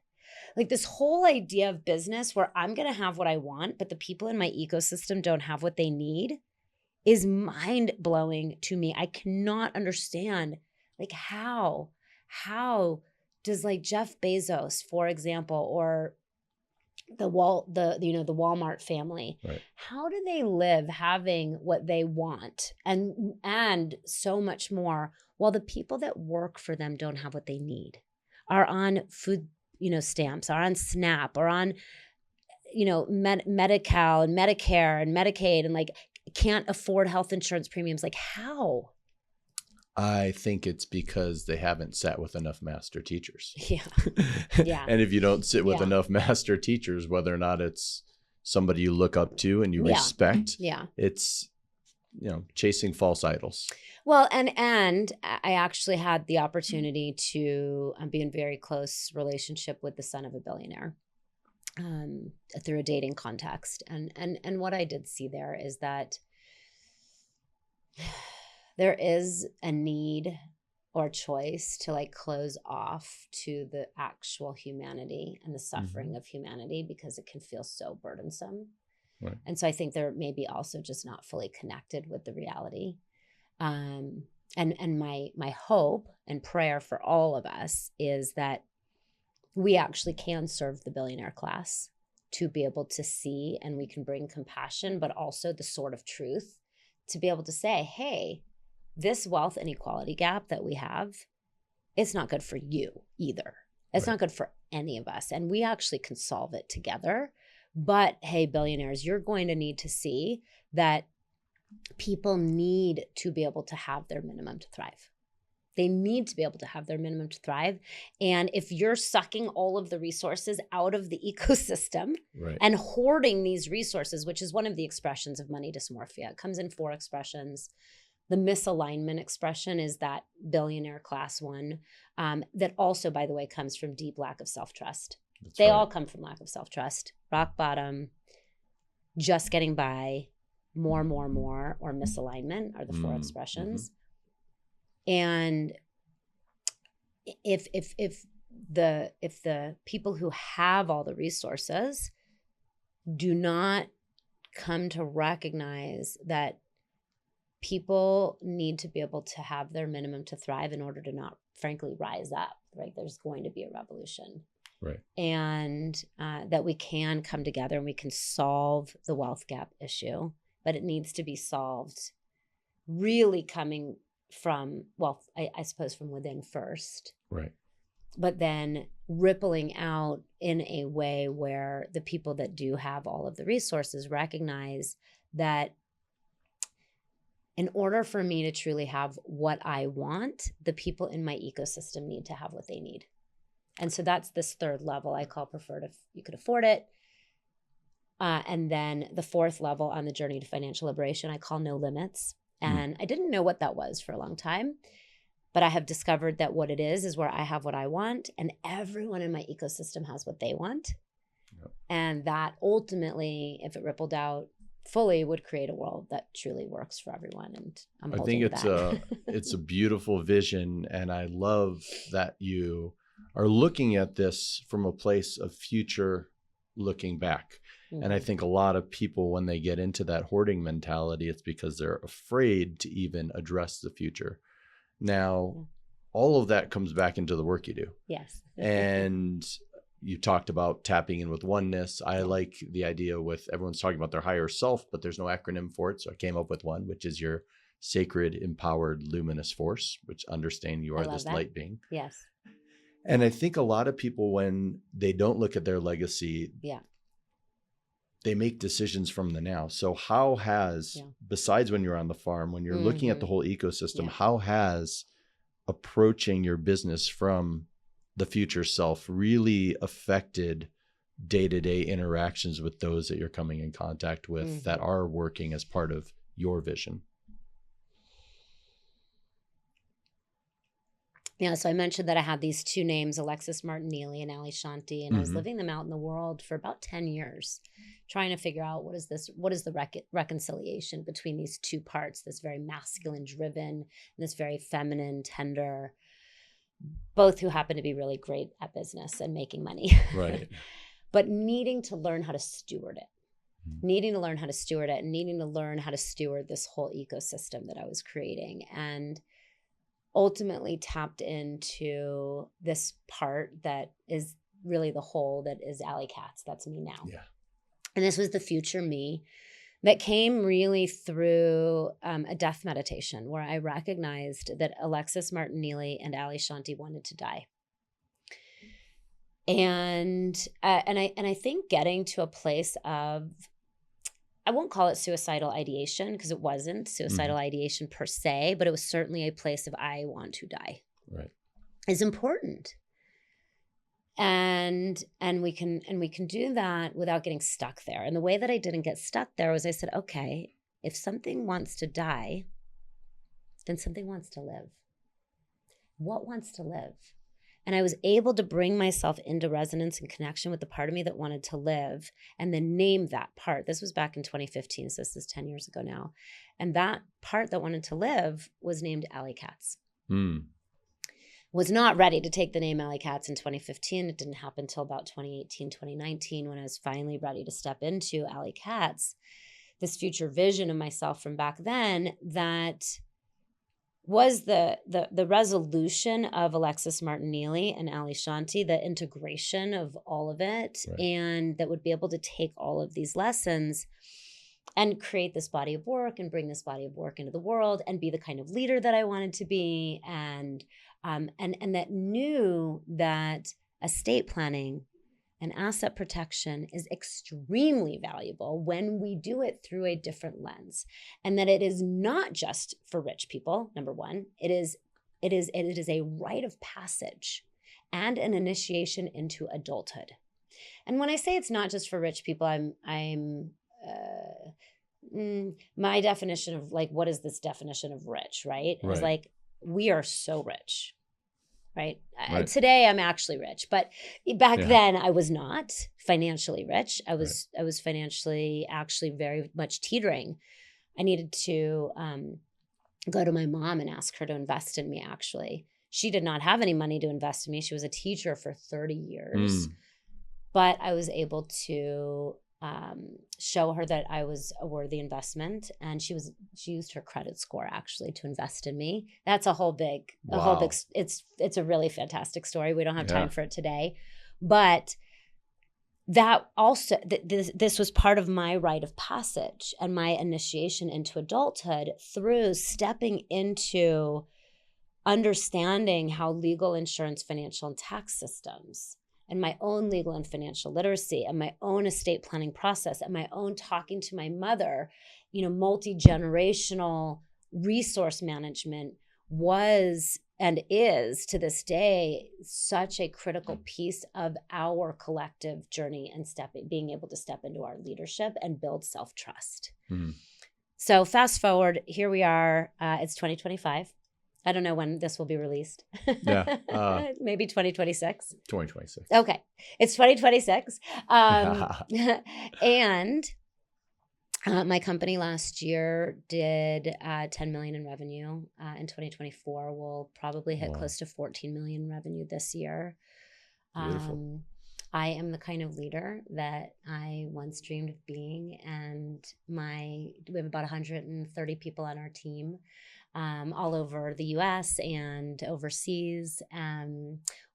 Like this whole idea of business where I'm going to have what I want, but the people in my ecosystem don't have what they need is mind-blowing to me. I cannot understand, like, how does like Jeff Bezos, for example, or the Walmart family, how do they live having what they want and so much more, while the people that work for them don't have what they need, are on food, stamps, are on SNAP, or on, Medi-Cal and Medicare and Medicaid, and like can't afford health insurance premiums? Like, how? I think it's because they haven't sat with enough master teachers. Yeah. Yeah. And if you don't sit with enough master teachers, whether or not it's somebody you look up to and you respect, it's, chasing false idols. Well, and I actually had the opportunity to be in very close relationship with the son of a billionaire through a dating context. And what I did see there is that there is a need or choice to like close off to the actual humanity and the suffering of humanity, because it can feel so burdensome. Right. And so I think they're maybe also just not fully connected with the reality. And my hope and prayer for all of us is that we actually can serve the billionaire class, to be able to see, and we can bring compassion, but also the sort of truth to be able to say, hey, this wealth inequality gap that we have, it's not good for you either. It's not good for any of us. And we actually can solve it together. But hey, billionaires, you're going to need to see that people need to be able to have their minimum to thrive. They need to be able to have their minimum to thrive. And if you're sucking all of the resources out of the ecosystem and hoarding these resources, which is one of the expressions of money dysmorphia, it comes in 4 expressions. The misalignment expression is that billionaire class one, that also, by the way, comes from deep lack of self-trust. They all come from lack of self-trust, rock bottom, just getting by, more, or misalignment are the 4 expressions. And if the people who have all the resources do not come to recognize that people need to be able to have their minimum to thrive in order to not, frankly, rise up, right? There's going to be a revolution. Right. And that we can come together and we can solve the wealth gap issue, but it needs to be solved really coming from, well, I suppose from within first. Right. But then rippling out in a way where the people that do have all of the resources recognize that in order for me to truly have what I want, the people in my ecosystem need to have what they need. And so that's this 3rd level I call preferred if you could afford it. And then the 4th level on the journey to financial liberation, I call no limits. And I didn't know what that was for a long time, but I have discovered that what it is where I have what I want and everyone in my ecosystem has what they want. Yep. And that ultimately, if it rippled out fully, would create a world that truly works for everyone. And I think it's a beautiful vision. And I love that you are looking at this from a place of future looking back. And I think a lot of people, when they get into that hoarding mentality, it's because they're afraid to even address the future. Now, all of that comes back into the work you do. Yes. And you talked about tapping in with oneness. I like the idea with everyone's talking about their higher self, but there's no acronym for it. So I came up with one, which is your sacred, empowered, luminous force, which understand you are this light being. Yes. And I think a lot of people, when they don't look at their legacy, they make decisions from the now. So how has, besides when you're on the farm, when you're looking at the whole ecosystem, how has approaching your business from the future self really affected day-to-day interactions with those that you're coming in contact with that are working as part of your vision? Yeah, so I mentioned that I had these two names, Alexis Martin Neely and Ali Shanti, and I was living them out in the world for about 10 years, trying to figure out what is the reconciliation between these two parts, this very masculine driven and this very feminine, tender, both who happen to be really great at business and making money. Right. But needing to learn how to steward it. Needing to learn how to steward it and needing to learn how to steward this whole ecosystem that I was creating. And ultimately tapped into this part that is really the whole that is Ali Katz. That's me now. Yeah. And this was the future me that came really through a death meditation where I recognized that Alexis Martin Neely and Ali Shanti wanted to die. And I think getting to a place of, I won't call it suicidal ideation because it wasn't suicidal ideation per se, but it was certainly a place of I want to die. Right. Is important. And we can do that without getting stuck there. And the way that I didn't get stuck there was I said, okay, if something wants to die, then something wants to live. What wants to live? And I was able to bring myself into resonance and connection with the part of me that wanted to live and then name that part. This was back in 2015, so this is 10 years ago now. And that part that wanted to live was named Ali Katz. Was not ready to take the name Ali Katz in 2015. It didn't happen until about 2018, 2019 when I was finally ready to step into Ali Katz, this future vision of myself from back then that was the resolution of Alexis Martin Neely and Ali Shanti, the integration of all of it, Right. and that would be able to take all of these lessons and create this body of work and bring this body of work into the world and be the kind of leader that I wanted to be, and that knew that estate planning and asset protection is extremely valuable when we do it through a different lens, and that it is not just for rich people. Number one, it is a rite of passage and an initiation into adulthood. And when I say it's not just for rich people, my definition of like, what is this definition of rich, right? Right. It's like, we are so rich. Right? Right. Today I'm actually rich, but back then I was not financially rich. I was financially actually very much teetering. I needed to go to my mom and ask her to invest in me, actually. She did not have any money to invest in me. She was a teacher for 30 years. But I was able to show her that I was a worthy investment, and she used her credit score actually to invest in me. That's a whole big, it's a really fantastic story. We don't have time for it today, but that also, this was part of my rite of passage and my initiation into adulthood through stepping into understanding how legal, insurance, financial, and tax systems and my own legal and financial literacy and my own estate planning process and my own talking to my mother, multi-generational resource management was and is to this day such a critical piece of our collective journey and being able to step into our leadership and build self-trust. So fast forward, here we are, it's 2025. I don't know when this will be released. Maybe 2026. 2026. Okay. It's 2026. And my company last year did 10 million in revenue. In 2024, we'll probably hit close to 14 million revenue this year. Beautiful. I am the kind of leader that I once dreamed of being. And we have about 130 people on our team. All over the US and overseas.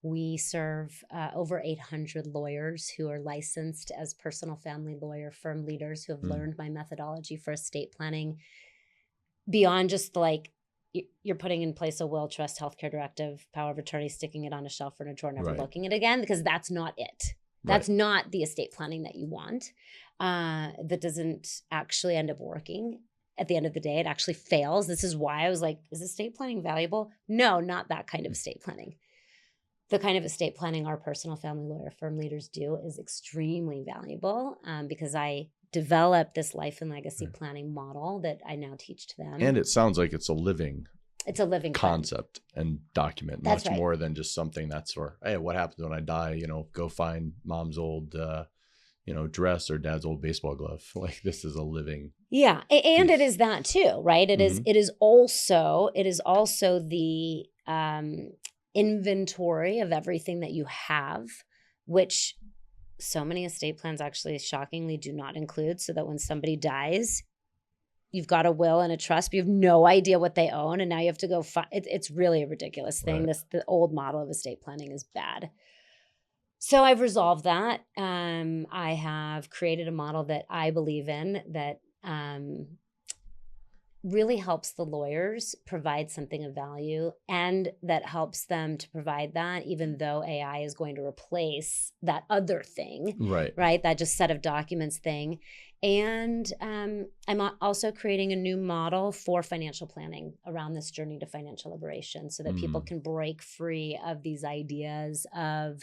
We serve over 800 lawyers who are licensed as personal family lawyer firm leaders who have learned my methodology for estate planning beyond just like you're putting in place a will, trust, healthcare directive, power of attorney, sticking it on a shelf or in a drawer, never looking at it again, because that's not it. That's not the estate planning that you want. That doesn't actually end up working. at the end of the day, it actually fails. This is why I was like, is estate planning valuable? No, not that kind of estate planning. The kind of estate planning our personal family lawyer firm leaders do is extremely valuable because I developed this life and legacy planning model that I now teach to them. And it sounds like it's a living concept and document, that's much right. more than just something that's for, hey, what happens when I die? Go find mom's old, dress or dad's old baseball glove. Like, this is a living. Yeah. And piece. it is that too, right? It is also the inventory of everything that you have, which so many estate plans actually shockingly do not include, so that when somebody dies, you've got a will and a trust, but you have no idea what they own. And now you have to go find it's really a ridiculous thing. Right. The old model of estate planning is bad. So I've resolved that. I have created a model that I believe in that really helps the lawyers provide something of value, and that helps them to provide that even though AI is going to replace that other thing, right? That just set of documents thing. And I'm also creating a new model for financial planning around this journey to financial liberation, so that people can break free of these ideas of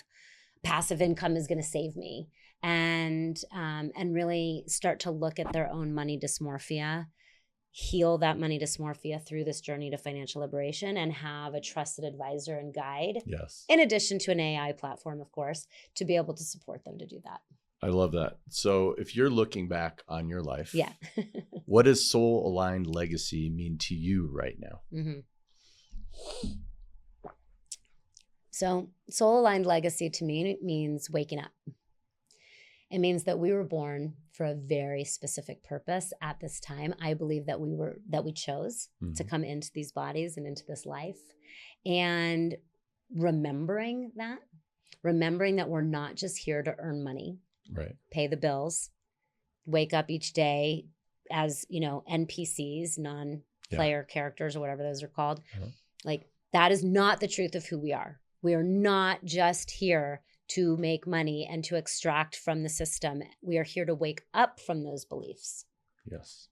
passive income is going to save me, and really start to look at their own money dysmorphia, heal that money dysmorphia through this journey to financial liberation, and have a trusted advisor and guide. Yes. In addition to an AI platform, of course, to be able to support them to do that. I love that. So if you're looking back on your life, yeah, what does soul aligned legacy mean to you right now? So soul aligned legacy to me means waking up. It means that we were born for a very specific purpose at this time. I believe that we chose to come into these bodies and into this life, and remembering that we're not just here to earn money, right? Pay the bills, wake up each day as, NPCs, non-player characters, or whatever those are called. Like, that is not the truth of who we are. We are not just here to make money and to extract from the system. We are here to wake up from those beliefs. Yes.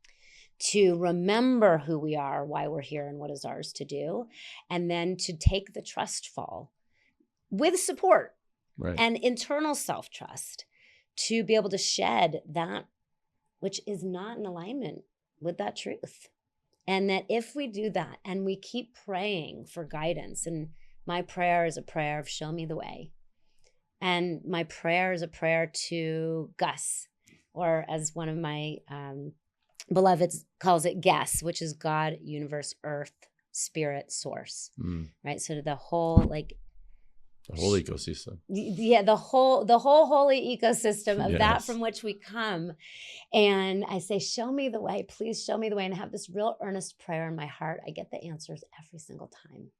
To remember who we are, why we're here, and what is ours to do. And then to take the trust fall with support and internal self-trust, to be able to shed that which is not in alignment with that truth. And that if we do that and we keep praying for guidance, and my prayer is a prayer of show me the way. And my prayer is a prayer to Gus, or as one of my beloveds calls it, Guess, which is God, universe, earth, spirit, source, right? So the whole the whole ecosystem. Yeah, the whole holy ecosystem of that from which we come. And I say, show me the way, please show me the way, and have this real earnest prayer in my heart. I get the answers every single time.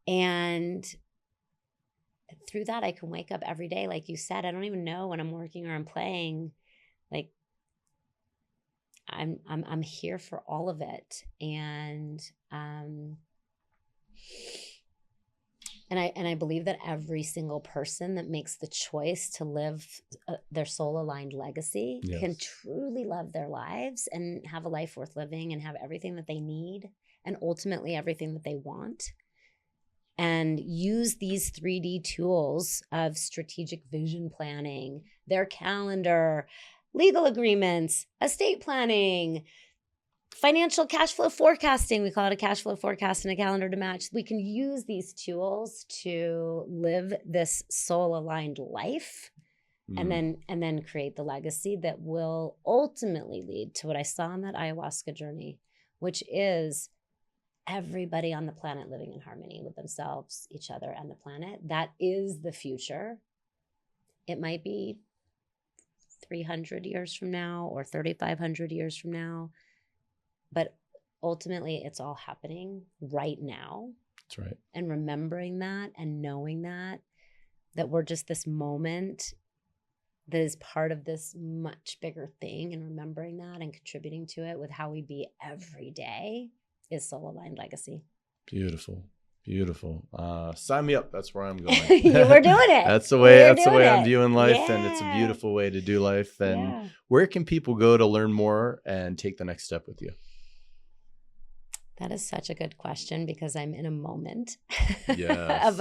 And through that, I can wake up every day. Like you said, I don't even know when I'm working or I'm playing. Like, I'm here for all of it. And I believe that every single person that makes the choice to live their soul aligned legacy can truly love their lives and have a life worth living, and have everything that they need, and ultimately everything that they want. And use these 3D tools of strategic vision planning, their calendar, legal agreements, estate planning, financial cash flow forecasting. We call it a cash flow forecast and a calendar to match. We can use these tools to live this soul-aligned life, and then create the legacy that will ultimately lead to what I saw on that ayahuasca journey, which is everybody on the planet living in harmony with themselves, each other, and the planet. That is the future. It might be 300 years from now or 3,500 years from now, but ultimately it's all happening right now. That's right. And remembering that and knowing that we're just this moment that is part of this much bigger thing, and remembering that and contributing to it with how we be every day is soul aligned legacy. Beautiful. Beautiful. Sign me up. That's where I'm going. We're doing it. That's the way I'm it. viewing life. Yeah. And it's a beautiful way to do life. And Yeah. where can people go to learn more and take the next step with you? That is such a good question because I'm in a moment Yes.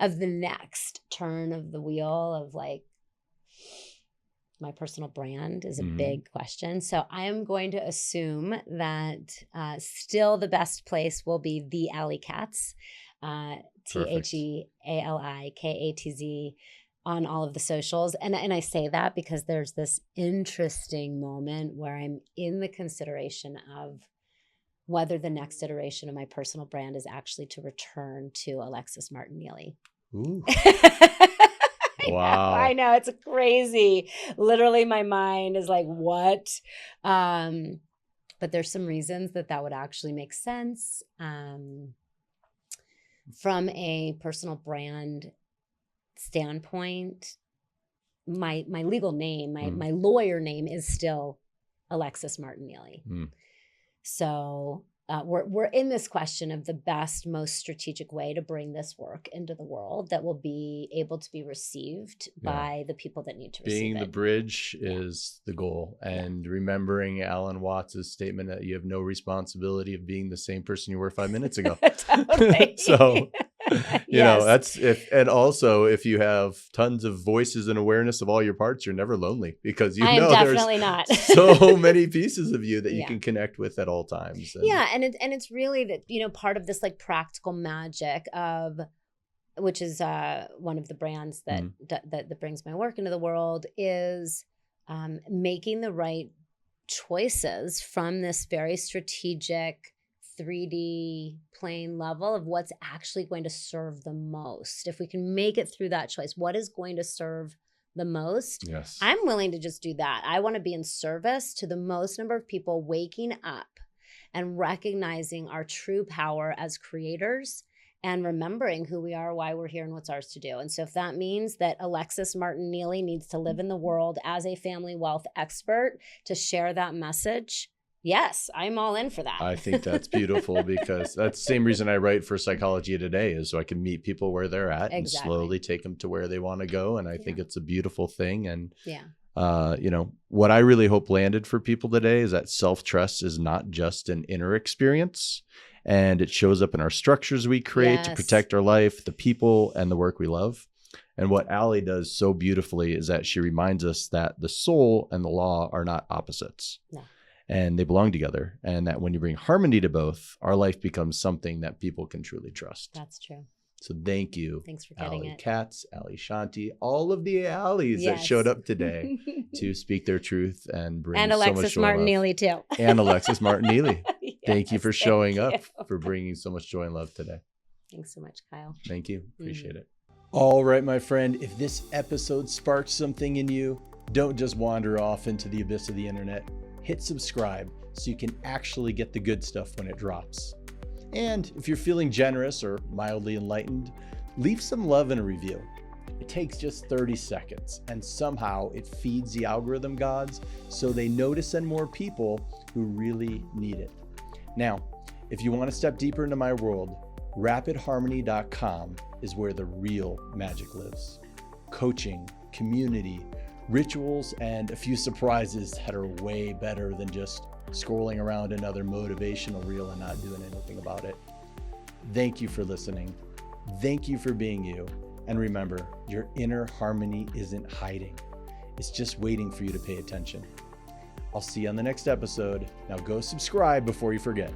of the next turn of the wheel of like my personal brand is a big question. So I am going to assume that still the best place will be the Ali Katz, TheAlikatz on all of the socials. And I say that because there's this interesting moment where I'm in the consideration of whether the next iteration of my personal brand is actually to return to Alexis Martin Neely. Ooh. Wow. I know. It's crazy. Literally, my mind is like, what? But there's some reasons that would actually make sense. From a personal brand standpoint, my legal name, my lawyer name is still Alexis Martin Neely. So we're in this question of the best, most strategic way to bring this work into the world that will be able to be received by the people that need to receive it. Being the bridge is the goal. And remembering Alan Watts' statement that you have no responsibility of being the same person you were 5 minutes ago. Totally. So, you know, that's and also if you have tons of voices and awareness of all your parts, you're never lonely because you know definitely there's not. so many pieces of you that you can connect with at all times. And it's really that, you know, part of this like practical magic of, which is one of the brands that brings my work into the world is making the right choices from this very strategic 3D plane level of what's actually going to serve the most. If we can make it through that choice, what is going to serve the most? Yes. I'm willing to just do that. I want to be in service to the most number of people waking up and recognizing our true power as creators and remembering who we are, why we're here, and what's ours to do. And so if that means that Alexis Martin Neely needs to live in the world as a family wealth expert to share that message, yes, I'm all in for that. I think that's beautiful because that's the same reason I write for Psychology Today is so I can meet people where they're at and slowly take them to where they want to go. And I think it's a beautiful thing. And, you know, what I really hope landed for people today is that self-trust is not just an inner experience and it shows up in our structures we create to protect our life, the people and the work we love. And what Ali does so beautifully is that she reminds us that the soul and the law are not opposites. No. And they belong together. And that when you bring harmony to both, our life becomes something that people can truly trust. That's true. So thank you. Thanks for getting Ali it. Katz, Ali Shanti, all of the Alis that showed up today to speak their truth and bring so much joy. And Alexis Martin Neely too. And Alexis Martin Neely. Thank you for showing up, for bringing so much joy and love today. Thanks so much, Kyle. Thank you. Appreciate it. All right, my friend, if this episode sparked something in you, don't just wander off into the abyss of the internet. Hit subscribe so you can actually get the good stuff when it drops. And if you're feeling generous or mildly enlightened, leave some love in a review. It takes just 30 seconds and somehow it feeds the algorithm gods so they know to send more people who really need it. Now, if you want to step deeper into my world, rapidharmony.com is where the real magic lives. Coaching, community, rituals, and a few surprises that are way better than just scrolling around another motivational reel and not doing anything about it. Thank you for listening. Thank you for being you. And remember, your inner harmony isn't hiding. It's just waiting for you to pay attention. I'll see you on the next episode. Now go subscribe before you forget.